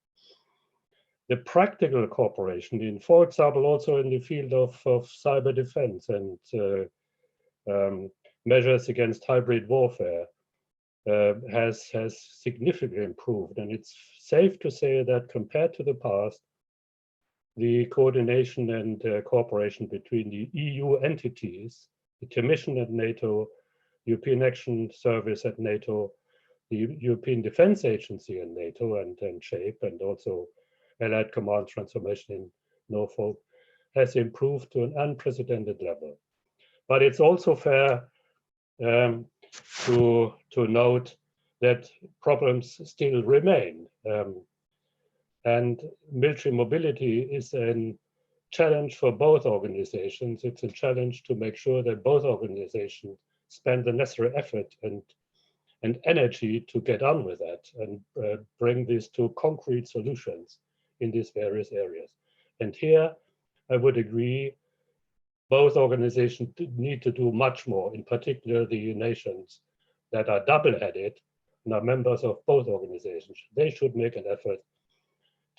the practical cooperation in, for example, also in the field of cyber defense and measures against hybrid warfare has significantly improved. And it's safe to say that compared to the past, the coordination and cooperation between the EU entities, the Commission at NATO, European Action Service at NATO, the European Defence Agency at NATO and SHAPE, and also Allied Command Transformation in Norfolk, has improved to an unprecedented level. But it's also fair to note that problems still remain. And military mobility is a challenge for both organizations. It's a challenge to make sure that both organizations spend the necessary effort and energy to get on with that and bring this to concrete solutions in these various areas. And here, I would agree, both organizations need to do much more, in particular the nations that are double-headed and are members of both organizations. They should make an effort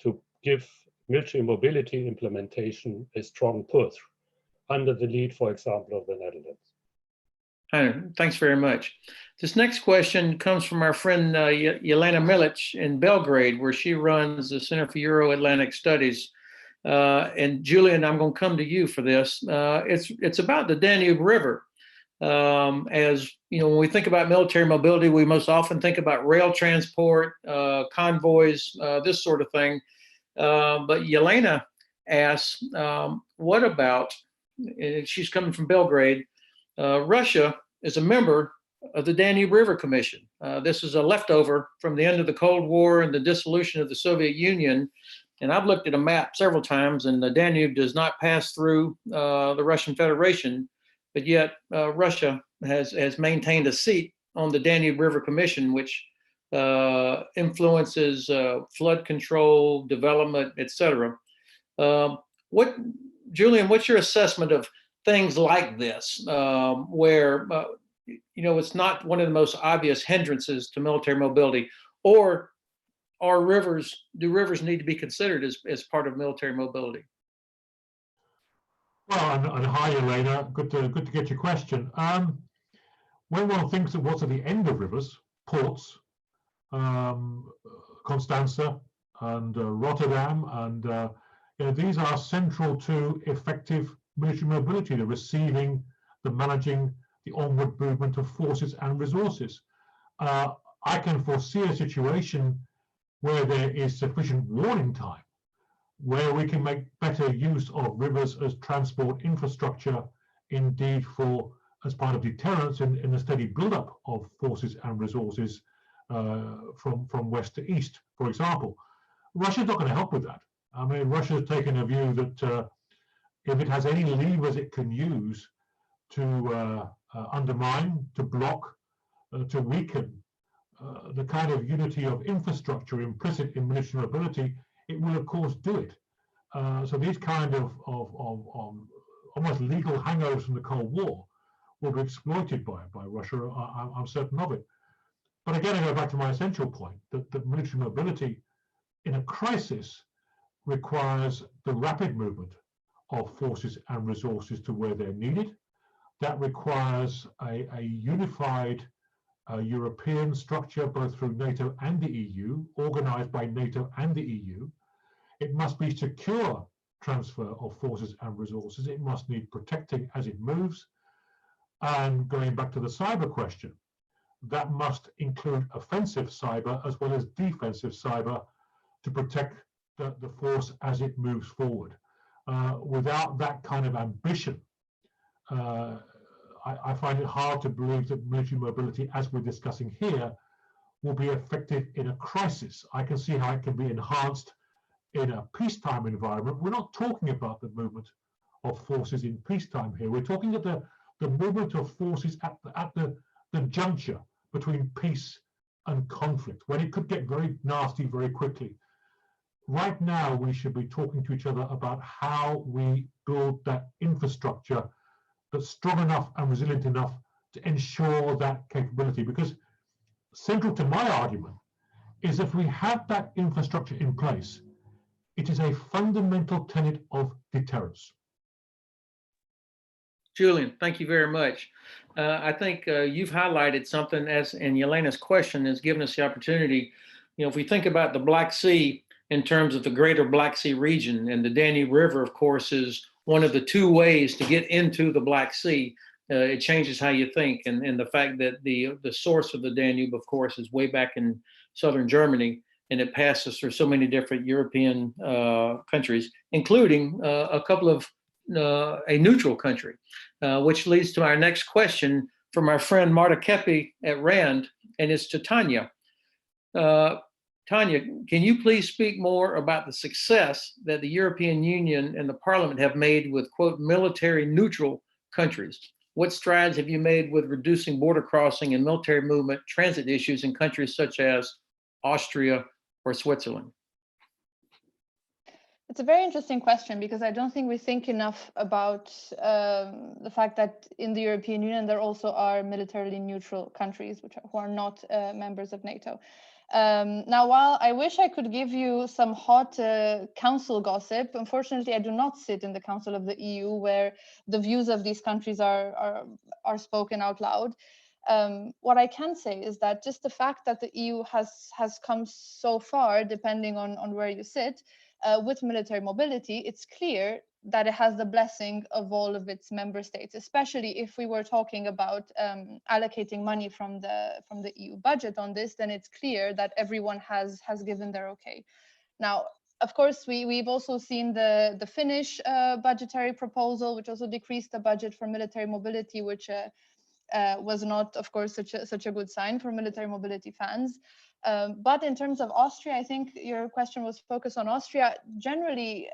to give military mobility implementation a strong push under the lead, for example, of the Netherlands. Thanks very much. This next question comes from our friend Jelena Milic in Belgrade, where she runs the Center for Euro-Atlantic Studies. And Julian, I'm going to come to you for this. It's about the Danube River. As you know, when we think about military mobility, we most often think about rail transport, convoys, this sort of thing. But Jelena asks, what about, and she's coming from Belgrade, Russia is a member of the Danube River Commission. This is a leftover from the end of the Cold War and the dissolution of the Soviet Union. And I've looked at a map several times, and the Danube does not pass through the Russian Federation, but yet Russia has maintained a seat on the Danube River Commission, which influences flood control, development, etc. Julian, what's your assessment of things like this, where it's not one of the most obvious hindrances to military mobility, or do rivers need to be considered as part of military mobility? Well, and hi, Elena. Good to get your question. When one thinks of what's at the end of rivers, ports, Constanza and Rotterdam, and these are central to effective military mobility, the receiving, the managing, the onward movement of forces and resources. I can foresee a situation where there is sufficient warning time, where we can make better use of rivers as transport infrastructure, indeed as part of deterrence in the steady build-up of forces and resources from west to east, for example. Russia's not going to help with that. I mean, Russia's taken a view that if it has any levers it can use to undermine, to block, to weaken the kind of unity of infrastructure implicit in military mobility, it will of course do it. So these kind of almost legal hangovers from the Cold War will be exploited by Russia. I'm certain of it. But again, I go back to my essential point that military mobility in a crisis requires the rapid movement of forces and resources to where they're needed. That requires a unified European structure, both through NATO and the EU, organized by NATO and the EU. It must be secure transfer of forces and resources. It must need protecting as it moves. And going back to the cyber question, that must include offensive cyber as well as defensive cyber to protect the force as it moves forward. Without that kind of ambition, I find it hard to believe that military mobility, as we're discussing here, will be effective in a crisis. I can see how it can be enhanced in a peacetime environment. We're not talking about the movement of forces in peacetime here. We're talking at the movement of forces at the juncture between peace and conflict, when it could get very nasty very quickly. Right now, we should be talking to each other about how we build that infrastructure that's strong enough and resilient enough to ensure that capability. Because central to my argument is if we have that infrastructure in place, it is a fundamental tenet of deterrence. Julian, thank you very much. I think you've highlighted something, as in Yelena's question has given us the opportunity. If we think about the Black Sea in terms of the greater Black Sea region, and the Danube River, of course, is one of the two ways to get into the Black Sea. It changes how you think, and the fact that the source of the Danube, of course, is way back in southern Germany, and it passes through so many different European countries, including a couple of a neutral country, which leads to our next question from our friend Marta Kepi at RAND, and it's to Tania. Tania, can you please speak more about the success that the European Union and the Parliament have made with, quote, military neutral countries? What strides have you made with reducing border crossing and military movement transit issues in countries such as Austria or Switzerland? It's a very interesting question, because I don't think we think enough about the fact that in the European Union, there also are militarily neutral countries who are not members of NATO. Now, while I wish I could give you some hot council gossip, unfortunately, I do not sit in the Council of the EU, where the views of these countries are spoken out loud. What I can say is that just the fact that the EU has come so far, depending on where you sit, with military mobility, it's clear that it has the blessing of all of its member states, especially if we were talking about allocating money from the EU budget on this, then it's clear that everyone has given their okay. Now, of course, we've also seen the Finnish budgetary proposal, which also decreased the budget for military mobility, which was not, of course, such a good sign for military mobility fans. But in terms of Austria, I think your question was focused on Austria. Generally,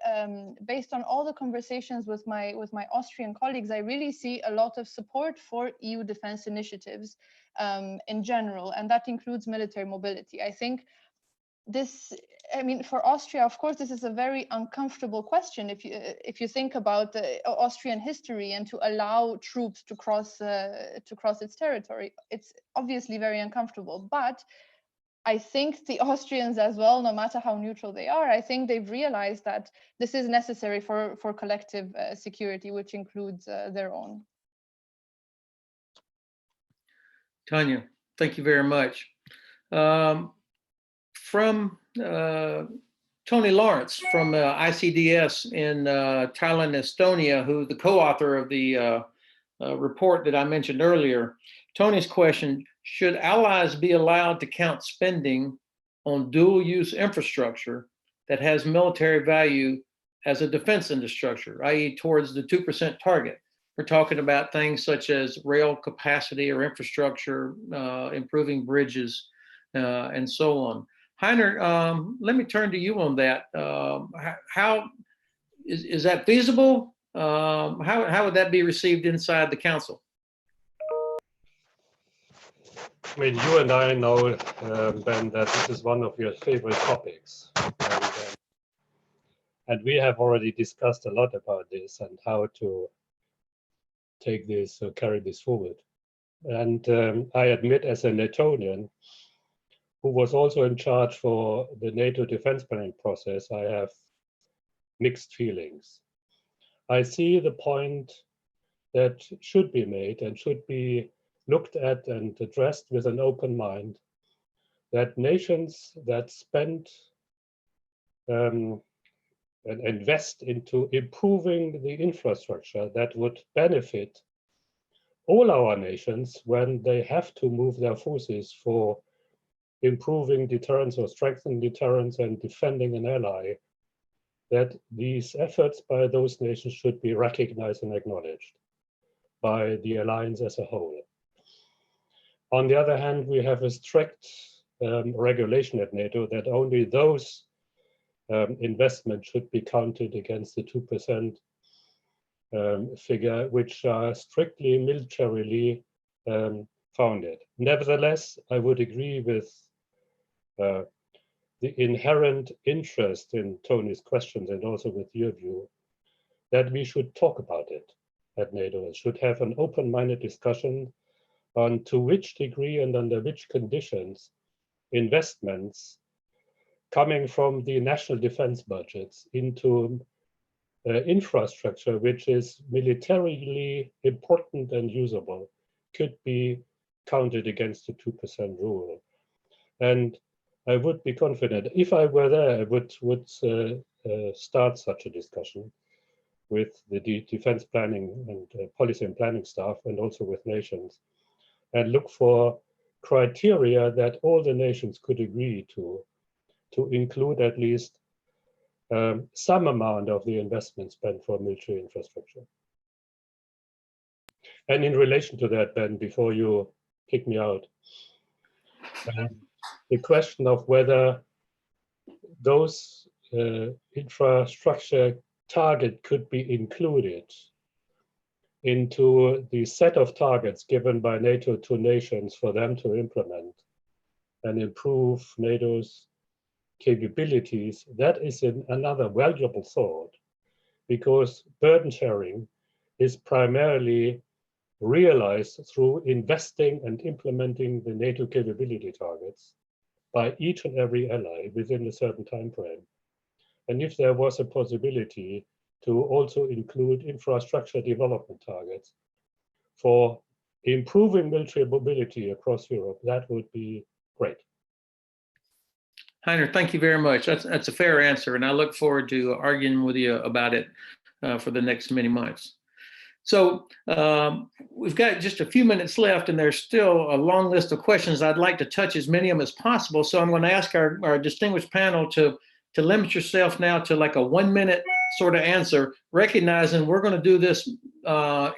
based on all the conversations with my Austrian colleagues, I really see a lot of support for EU defense initiatives in general, and that includes military mobility. I think for Austria, of course, this is a very uncomfortable question if you think about Austrian history and to allow troops to cross its territory. It's obviously very uncomfortable, but I think the Austrians as well, no matter how neutral they are, I think they've realized that this is necessary for collective security, which includes their own. Tania, thank you very much. From Tony Lawrence from ICDS in Thailand, Estonia, who's the co-author of the report that I mentioned earlier. Tony's question: should allies be allowed to count spending on dual-use infrastructure that has military value as a defense infrastructure, i.e. towards the 2% target? We're talking about things such as rail capacity or infrastructure, improving bridges, and so on. Heinrich, let me turn to you on that. How is that feasible? How would that be received inside the council? I mean, you and I know, Ben, that this is one of your favorite topics. And we have already discussed a lot about this and how to take this or carry this forward. And I admit, as an Natonian, who was also in charge for the NATO defense planning process, I have mixed feelings. I see the point that should be made and should be looked at and addressed with an open mind, that nations that spend and invest into improving the infrastructure that would benefit all our nations when they have to move their forces for improving deterrence or strengthening deterrence and defending an ally, that these efforts by those nations should be recognized and acknowledged by the alliance as a whole. On the other hand, we have a strict regulation at NATO that only those investments should be counted against the 2% figure, which are strictly militarily founded. Nevertheless, I would agree with the inherent interest in Tony's questions and also with your view that we should talk about it at NATO and should have an open-minded discussion on to which degree and under which conditions investments coming from the national defense budgets into infrastructure which is militarily important and usable could be counted against the 2% rule. And I would be confident, if I were there, I would start such a discussion with the defense planning and policy and planning staff, and also with nations, and look for criteria that all the nations could agree to include at least some amount of the investment spent for military infrastructure. And in relation to that, Ben, before you kick me out, the question of whether those infrastructure target could be included into the set of targets given by NATO to nations for them to implement and improve NATO's capabilities, that is another valuable thought, because burden sharing is primarily realized through investing and implementing the NATO capability targets by each and every ally within a certain time frame. And if there was a possibility to also include infrastructure development targets for improving military mobility across Europe, that would be great. Heinrich, thank you very much. That's a fair answer, and I look forward to arguing with you about it for the next many months. So we've got just a few minutes left, and there's still a long list of questions. I'd like to touch as many of them as possible. So I'm going to ask our distinguished panel to limit yourself now to like a 1-minute sort of answer, recognizing we're going to do this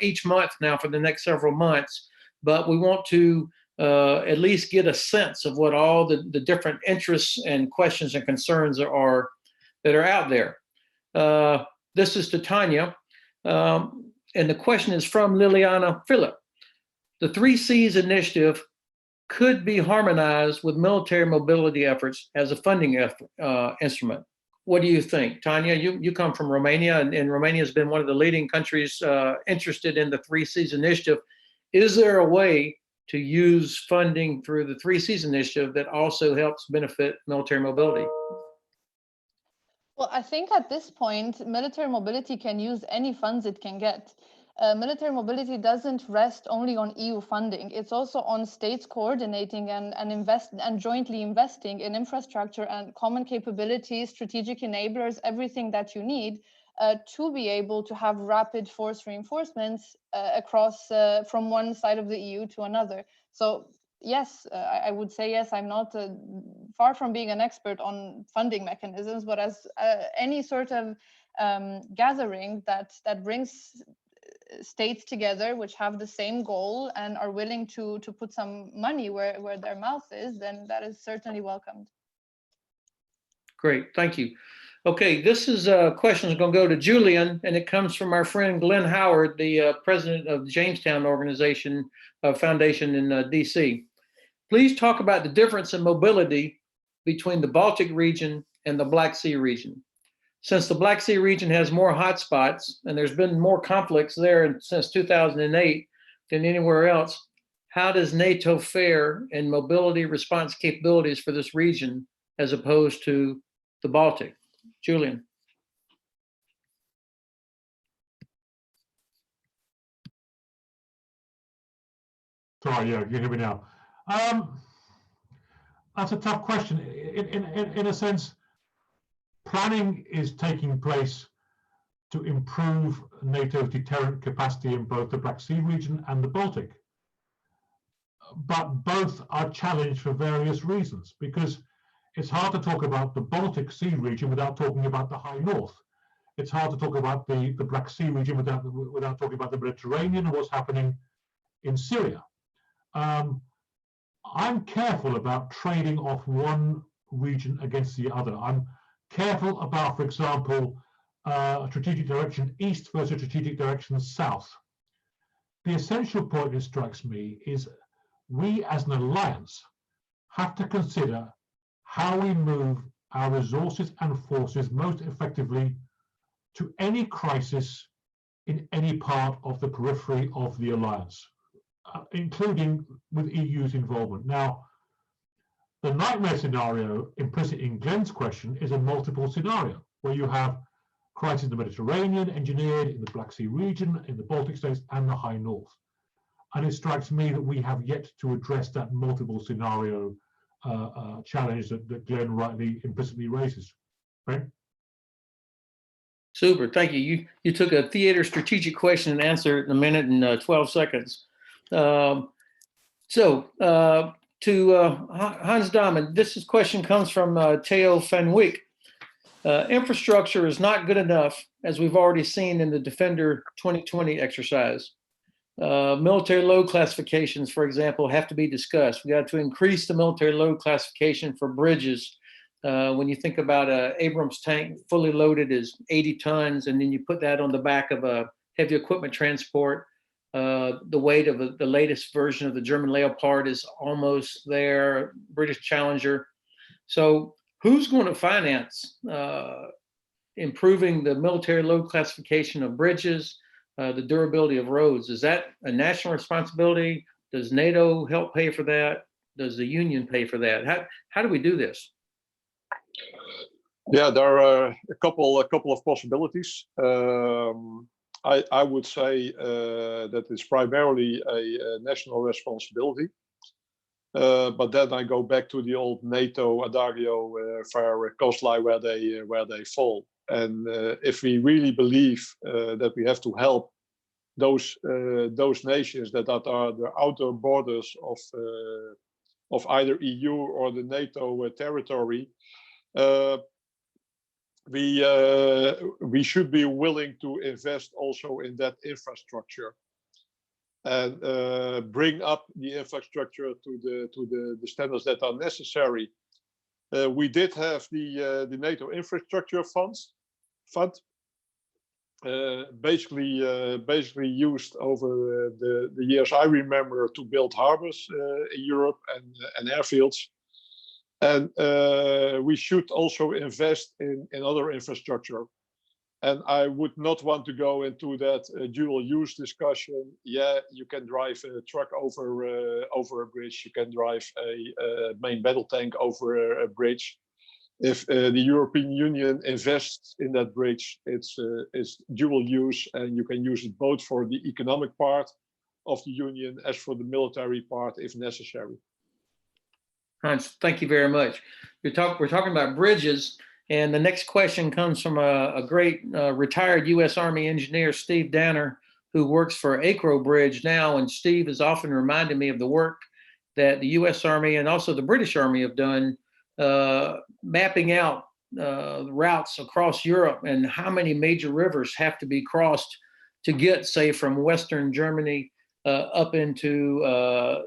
each month now for the next several months. but we want to at least get a sense of what all the different interests and questions and concerns are that are out there. This is to Tania, and the question is from Liliana Phillip. The 3 Cs initiative could be harmonized with military mobility efforts as a funding instrument. What do you think? Tania, you come from Romania, and Romania has been one of the leading countries interested in the 3 Cs initiative. Is there a way to use funding through the 3 Cs initiative that also helps benefit military mobility? Well, I think at this point, military mobility can use any funds it can get. Military mobility doesn't rest only on EU funding. It's also on states coordinating and jointly investing in infrastructure and common capabilities, strategic enablers, everything that you need to be able to have rapid force reinforcements across from one side of the EU to another. So yes, I would say yes. I'm not far from being an expert on funding mechanisms, but as any sort of gathering that brings states together which have the same goal and are willing to put some money where their mouth is, then that is certainly welcomed. Great, thank you. Okay, this is a question that's going to go to Julian, and it comes from our friend Glenn Howard, the president of the Jamestown Organization Foundation in DC. Please talk about the difference in mobility between the Baltic region and the Black Sea region. Since the Black Sea region has more hotspots and there's been more conflicts there since 2008 than anywhere else, how does NATO fare in mobility response capabilities for this region as opposed to the Baltic? Julian. Sorry, yeah, you can hear me now. That's a tough question. In a sense, planning is taking place to improve NATO's deterrent capacity in both the Black Sea region and the Baltic. But both are challenged for various reasons, because it's hard to talk about the Baltic Sea region without talking about the High North. It's hard to talk about the Black Sea region without talking about the Mediterranean and what's happening in Syria. I'm careful about trading off one region against the other. I'm careful about, for example, strategic direction east versus strategic direction south. The essential point, it strikes me, is we as an alliance have to consider how we move our resources and forces most effectively to any crisis in any part of the periphery of the alliance, including with EU's involvement. Now, the nightmare scenario implicit in Glenn's question is a multiple scenario where you have crisis in the Mediterranean engineered in the Black Sea region, in the Baltic states, and the High North. And it strikes me that we have yet to address that multiple scenario challenge that Glenn rightly implicitly raises. Right? Super, thank you. You took a theater strategic question and answered it in a minute and 12 seconds. To Hans Damen, this question comes from Theo van Wyk. Infrastructure is not good enough, as we've already seen in the Defender 2020 exercise. Military load classifications, for example, have to be discussed. We got to increase the military load classification for bridges. When you think about an Abrams tank fully loaded is 80 tons, and then you put that on the back of a heavy equipment transport, the weight of the latest version of the German Leopard is almost there, British Challenger. So who's going to finance improving the military load classification of bridges, the durability of roads? Is that a national responsibility? Does NATO help pay for that? Does the Union pay for that? How do we do this? Yeah, there are a couple of possibilities. I would say that it's primarily a national responsibility. But then I go back to the old NATO adagio, where costs lie where they fall. And if we really believe that we have to help those nations that are the outer borders of either EU or the NATO territory, we should be willing to invest also in that infrastructure. and bring up the infrastructure to the standards that are necessary. We did have the NATO Infrastructure Fund, basically used over the years I remember to build harbors in Europe and airfields. And we should also invest in other infrastructure. And I would not want to go into that dual use discussion. Yeah, you can drive a truck over a bridge. You can drive a main battle tank over a bridge. If the European Union invests in that bridge, it's dual use, and you can use it both for the economic part of the Union as for the military part if necessary. Hans, thank you very much. We're talking about bridges. And the next question comes from a great retired U.S. Army engineer, Steve Danner, who works for Acro Bridge now. And Steve has often reminded me of the work that the U.S. Army and also the British Army have done, mapping out routes across Europe and how many major rivers have to be crossed to get, say, from Western Germany up into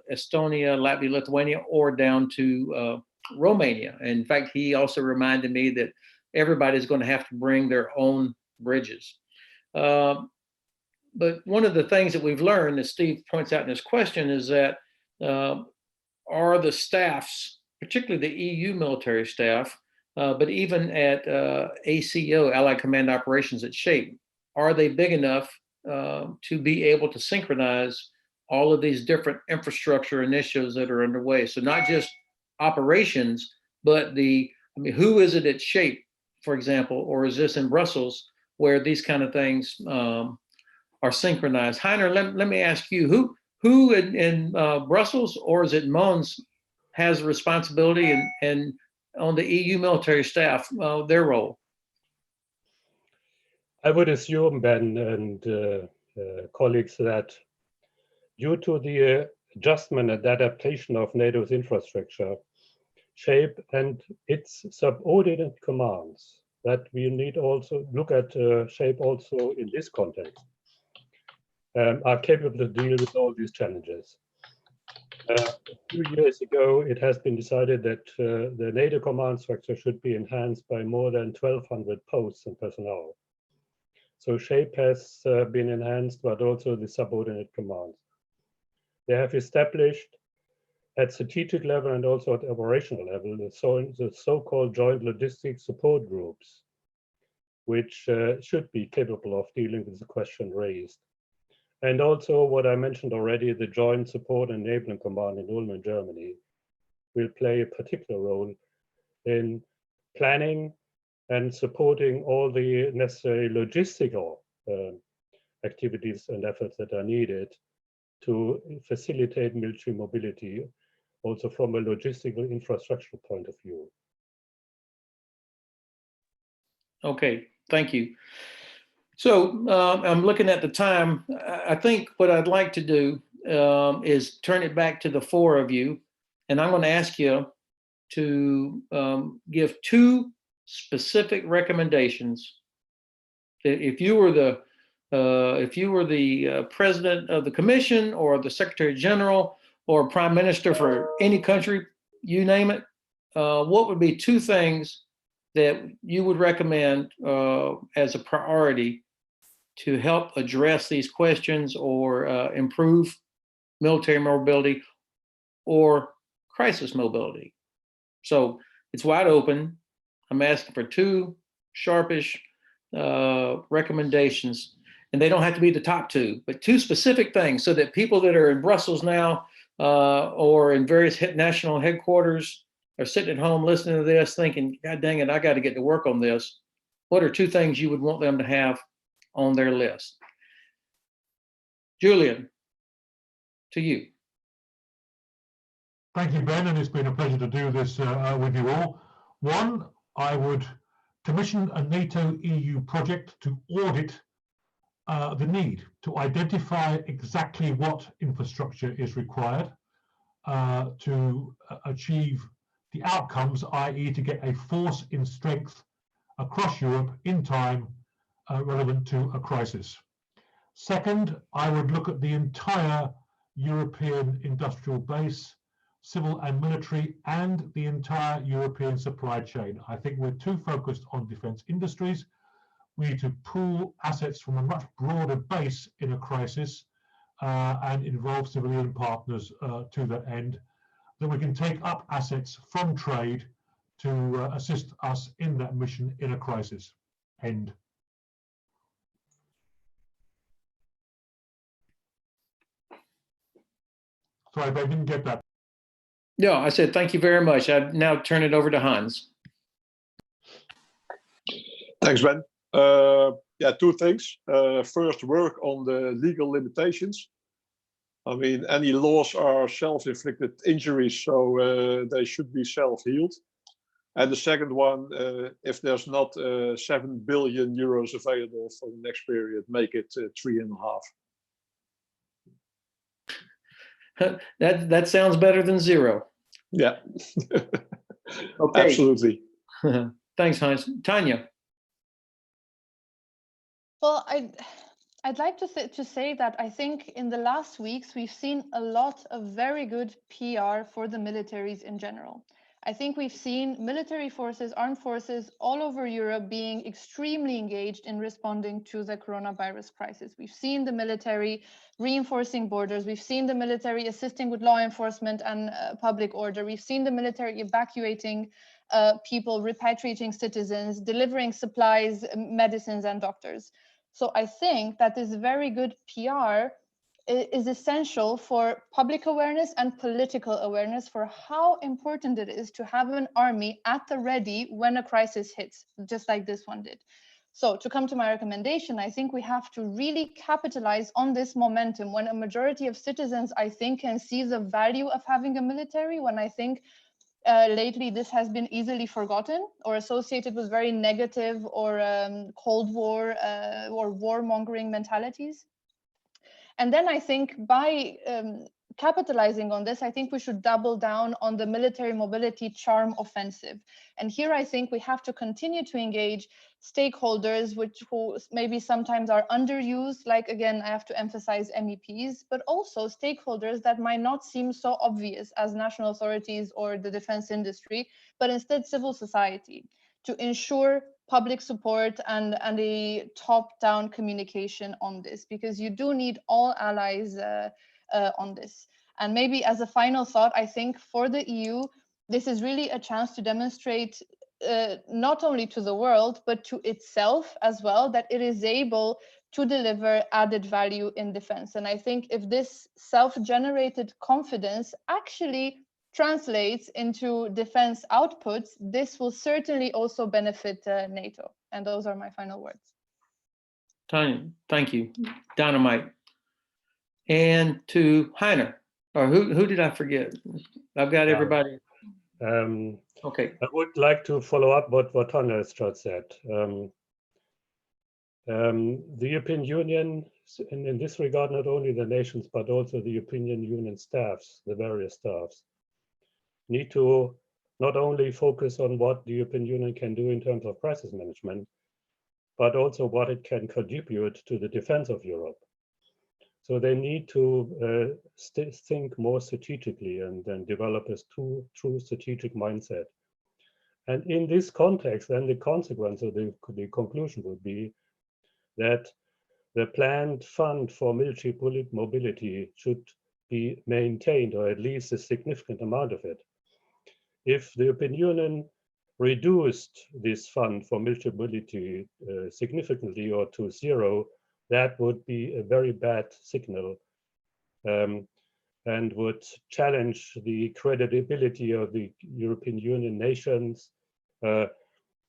Estonia, Latvia, Lithuania, or down to Romania. In fact, he also reminded me that everybody's going to have to bring their own bridges. But one of the things that we've learned, as Steve points out in his question, is that are the staffs, particularly the EU military staff, but even at ACO, Allied Command Operations at SHAPE, are they big enough to be able to synchronize all of these different infrastructure initiatives that are underway? So not just operations, but who is it at SHAPE, for example, or is this in Brussels where these kind of things are synchronized? Heiner, let me ask you, who in Brussels, or is it Mons, has responsibility and on the EU military staff, their role? I would assume, Ben and colleagues, that due to the adjustment and adaptation of NATO's infrastructure, SHAPE and its subordinate commands, that we need also look at SHAPE also in this context, are capable to deal with all these challenges. A few years ago, it has been decided that the NATO command structure should be enhanced by more than 1,200 posts and personnel. So SHAPE has been enhanced, but also the subordinate commands. They have established at strategic level and also at operational level the so-called joint logistics support groups, which should be capable of dealing with the question raised. And also what I mentioned already, the Joint Support and Enabling Command in Ulm, Germany, will play a particular role in planning and supporting all the necessary logistical activities and efforts that are needed to facilitate military mobility, also from a logistical infrastructural point of view. Okay, thank you. So I'm looking at the time. I think what I'd like to do is turn it back to the four of you, and I'm going to ask you to give two specific recommendations. If you were the president of the commission or the secretary general or prime minister for any country, you name it, what would be two things that you would recommend as a priority to help address these questions or improve military mobility or crisis mobility? So it's wide open. I'm asking for two sharpish recommendations, and they don't have to be the top two, but two specific things so that people that are in Brussels now or in various national headquarters are sitting at home listening to this thinking, God dang it, I got to get to work on this. What are two things you would want them to have on their list? Julian, to you. Thank you, Ben, and it's been a pleasure to do this with you all. One, I would commission a NATO-EU project to audit the need to identify exactly what infrastructure is required to achieve the outcomes, i.e. to get a force in strength across Europe in time relevant to a crisis. Second, I would look at the entire European industrial base, civil and military, and the entire European supply chain. I think we're too focused on defense industries. We need to pool assets from a much broader base in a crisis and involve civilian partners to that end, that we can take up assets from trade to assist us in that mission in a crisis. End. Sorry, but I didn't get that. No, I said thank you very much. I now turn it over to Hans. Thanks, Ben. Yeah, two things. First, work on the legal limitations. I mean, any laws are self-inflicted injuries, so they should be self-healed. And the second one, if there's not 7 billion euros available for the next period, make it 3.5. That sounds better than zero. Yeah, Okay. absolutely. Thanks, Hans. Tania. Well, I'd like to say that I think in the last weeks, we've seen a lot of very good PR for the militaries in general. I think we've seen military forces, armed forces all over Europe being extremely engaged in responding to the coronavirus crisis. We've seen the military reinforcing borders. We've seen the military assisting with law enforcement and public order. We've seen the military evacuating people, repatriating citizens, delivering supplies, medicines, and doctors. So I think that this very good PR is essential for public awareness and political awareness for how important it is to have an army at the ready when a crisis hits, just like this one did. So to come to my recommendation, I think we have to really capitalize on this momentum when a majority of citizens, I think, can see the value of having a military, when I think lately this has been easily forgotten or associated with very negative or Cold War or warmongering mentalities. And then I think by capitalizing on this, I think we should double down on the military mobility charm offensive. And here I think we have to continue to engage stakeholders who maybe sometimes are underused, like, again, I have to emphasize MEPs, but also stakeholders that might not seem so obvious as national authorities or the defense industry, but instead civil society, to ensure public support and a top-down communication on this, because you do need all allies on this. And maybe as a final thought, I think for the EU, this is really a chance to demonstrate not only to the world, but to itself as well, that it is able to deliver added value in defense. And I think if this self-generated confidence actually translates into defense outputs, this will certainly also benefit NATO. And those are my final words. Tanya, thank you. Dynamite. And to Heiner, or who did I forget? I've got everybody. Okay. I would like to follow up what Tanya has just said. The European Union, in this regard, not only the nations, but also the European Union staffs, the various staffs, need to not only focus on what the European Union can do in terms of crisis management, but also what it can contribute to the defense of Europe. So they need to think more strategically and then develop a true strategic mindset. And in this context, then the consequence or the conclusion would be that the planned fund for military mobility should be maintained, or at least a significant amount of it. If the European Union reduced this fund for military mobility significantly or to zero, that would be a very bad signal and would challenge the credibility of the European Union nations'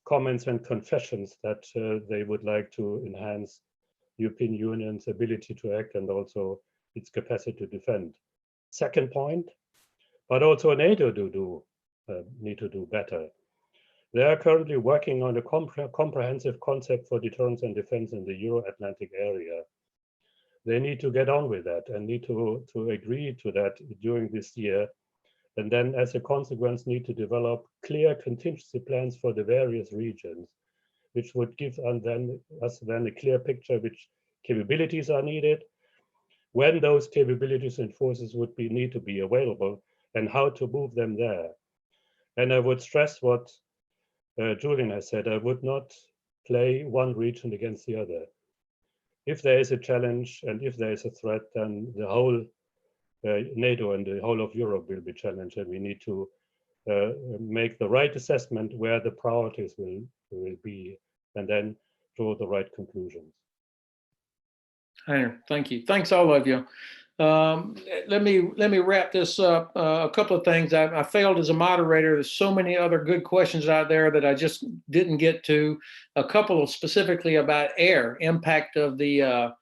comments and confessions that they would like to enhance the European Union's ability to act and also its capacity to defend. Second point, but also NATO need to do better. They are currently working on a comprehensive concept for deterrence and defense in the Euro-Atlantic area. They need to get on with that and need to agree to that during this year. And then as a consequence, need to develop clear contingency plans for the various regions, which would give us then a clear picture which capabilities are needed, when those capabilities and forces would need to be available, and how to move them there. And I would stress what Julian has said. I would not play one region against the other. If there is a challenge and if there is a threat, then the whole NATO and the whole of Europe will be challenged, and we need to make the right assessment where the priorities will be, and then draw the right conclusions. Heinrich, thank you. Thanks, all of you. Let me wrap this up. A couple of things. I failed as a moderator. There's so many other good questions out there that I just didn't get to. A couple of specifically about air, impact of the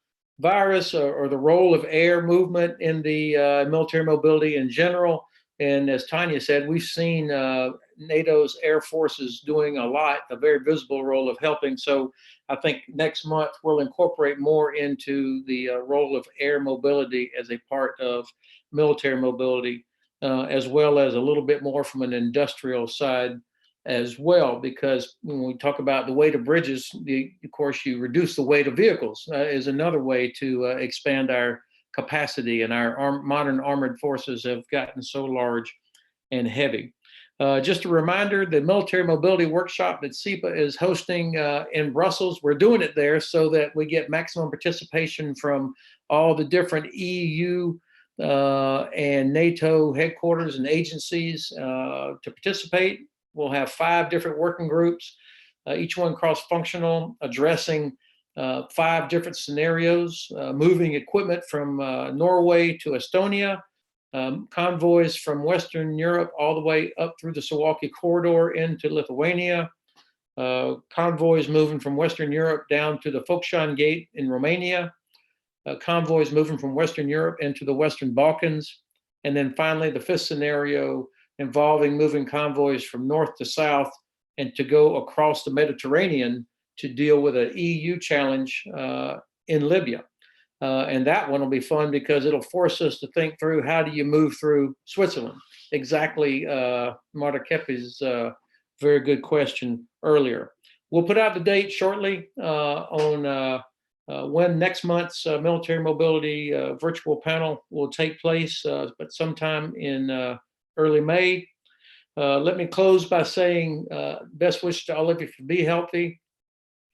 virus or the role of air movement in the military mobility in general. And as Tania said, we've seen NATO's air forces doing a lot, a very visible role of helping. So I think next month we'll incorporate more into the role of air mobility as a part of military mobility, as well as a little bit more from an industrial side as well, because when we talk about the weight of bridges, of course, you reduce the weight of vehicles is another way to expand our capacity, and our modern armored forces have gotten so large and heavy. Just a reminder, the military mobility workshop that CEPA is hosting in Brussels, we're doing it there so that we get maximum participation from all the different EU and NATO headquarters and agencies to participate. We'll have 5 different working groups, each one cross-functional, addressing 5 different scenarios, moving equipment from Norway to Estonia, convoys from Western Europe all the way up through the Suwalki corridor into Lithuania, convoys moving from Western Europe down to the Fokshon Gate in Romania, convoys moving from Western Europe into the Western Balkans, and then finally the 5th scenario involving moving convoys from north to south and to go across the Mediterranean to deal with an EU challenge in Libya. And that one will be fun because it'll force us to think through how do you move through Switzerland? Exactly, Marta Kepi's very good question earlier. We'll put out the date shortly on when next month's military mobility virtual panel will take place, but sometime in early May. Let me close by saying best wishes to all of you to be healthy.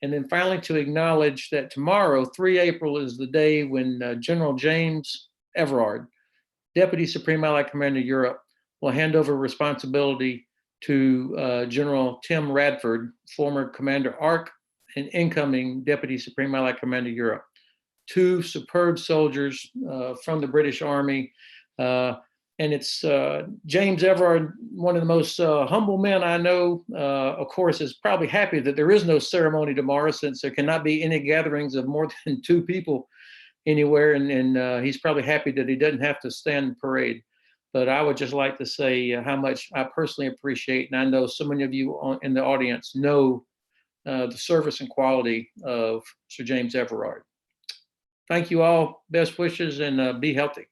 And then finally, to acknowledge that tomorrow, 3 April, is the day when General James Everard, Deputy Supreme Allied Commander Europe, will hand over responsibility to General Tim Radford, former Commander ARC and incoming Deputy Supreme Allied Commander Europe. 2 superb soldiers from the British Army. And it's James Everard, one of the most humble men I know, of course, is probably happy that there is no ceremony tomorrow, since there cannot be any gatherings of more than 2 people anywhere. And he's probably happy that he doesn't have to stand parade. But I would just like to say how much I personally appreciate, and I know so many of you in the audience know the service and quality of Sir James Everard. Thank you all. Best wishes, and be healthy.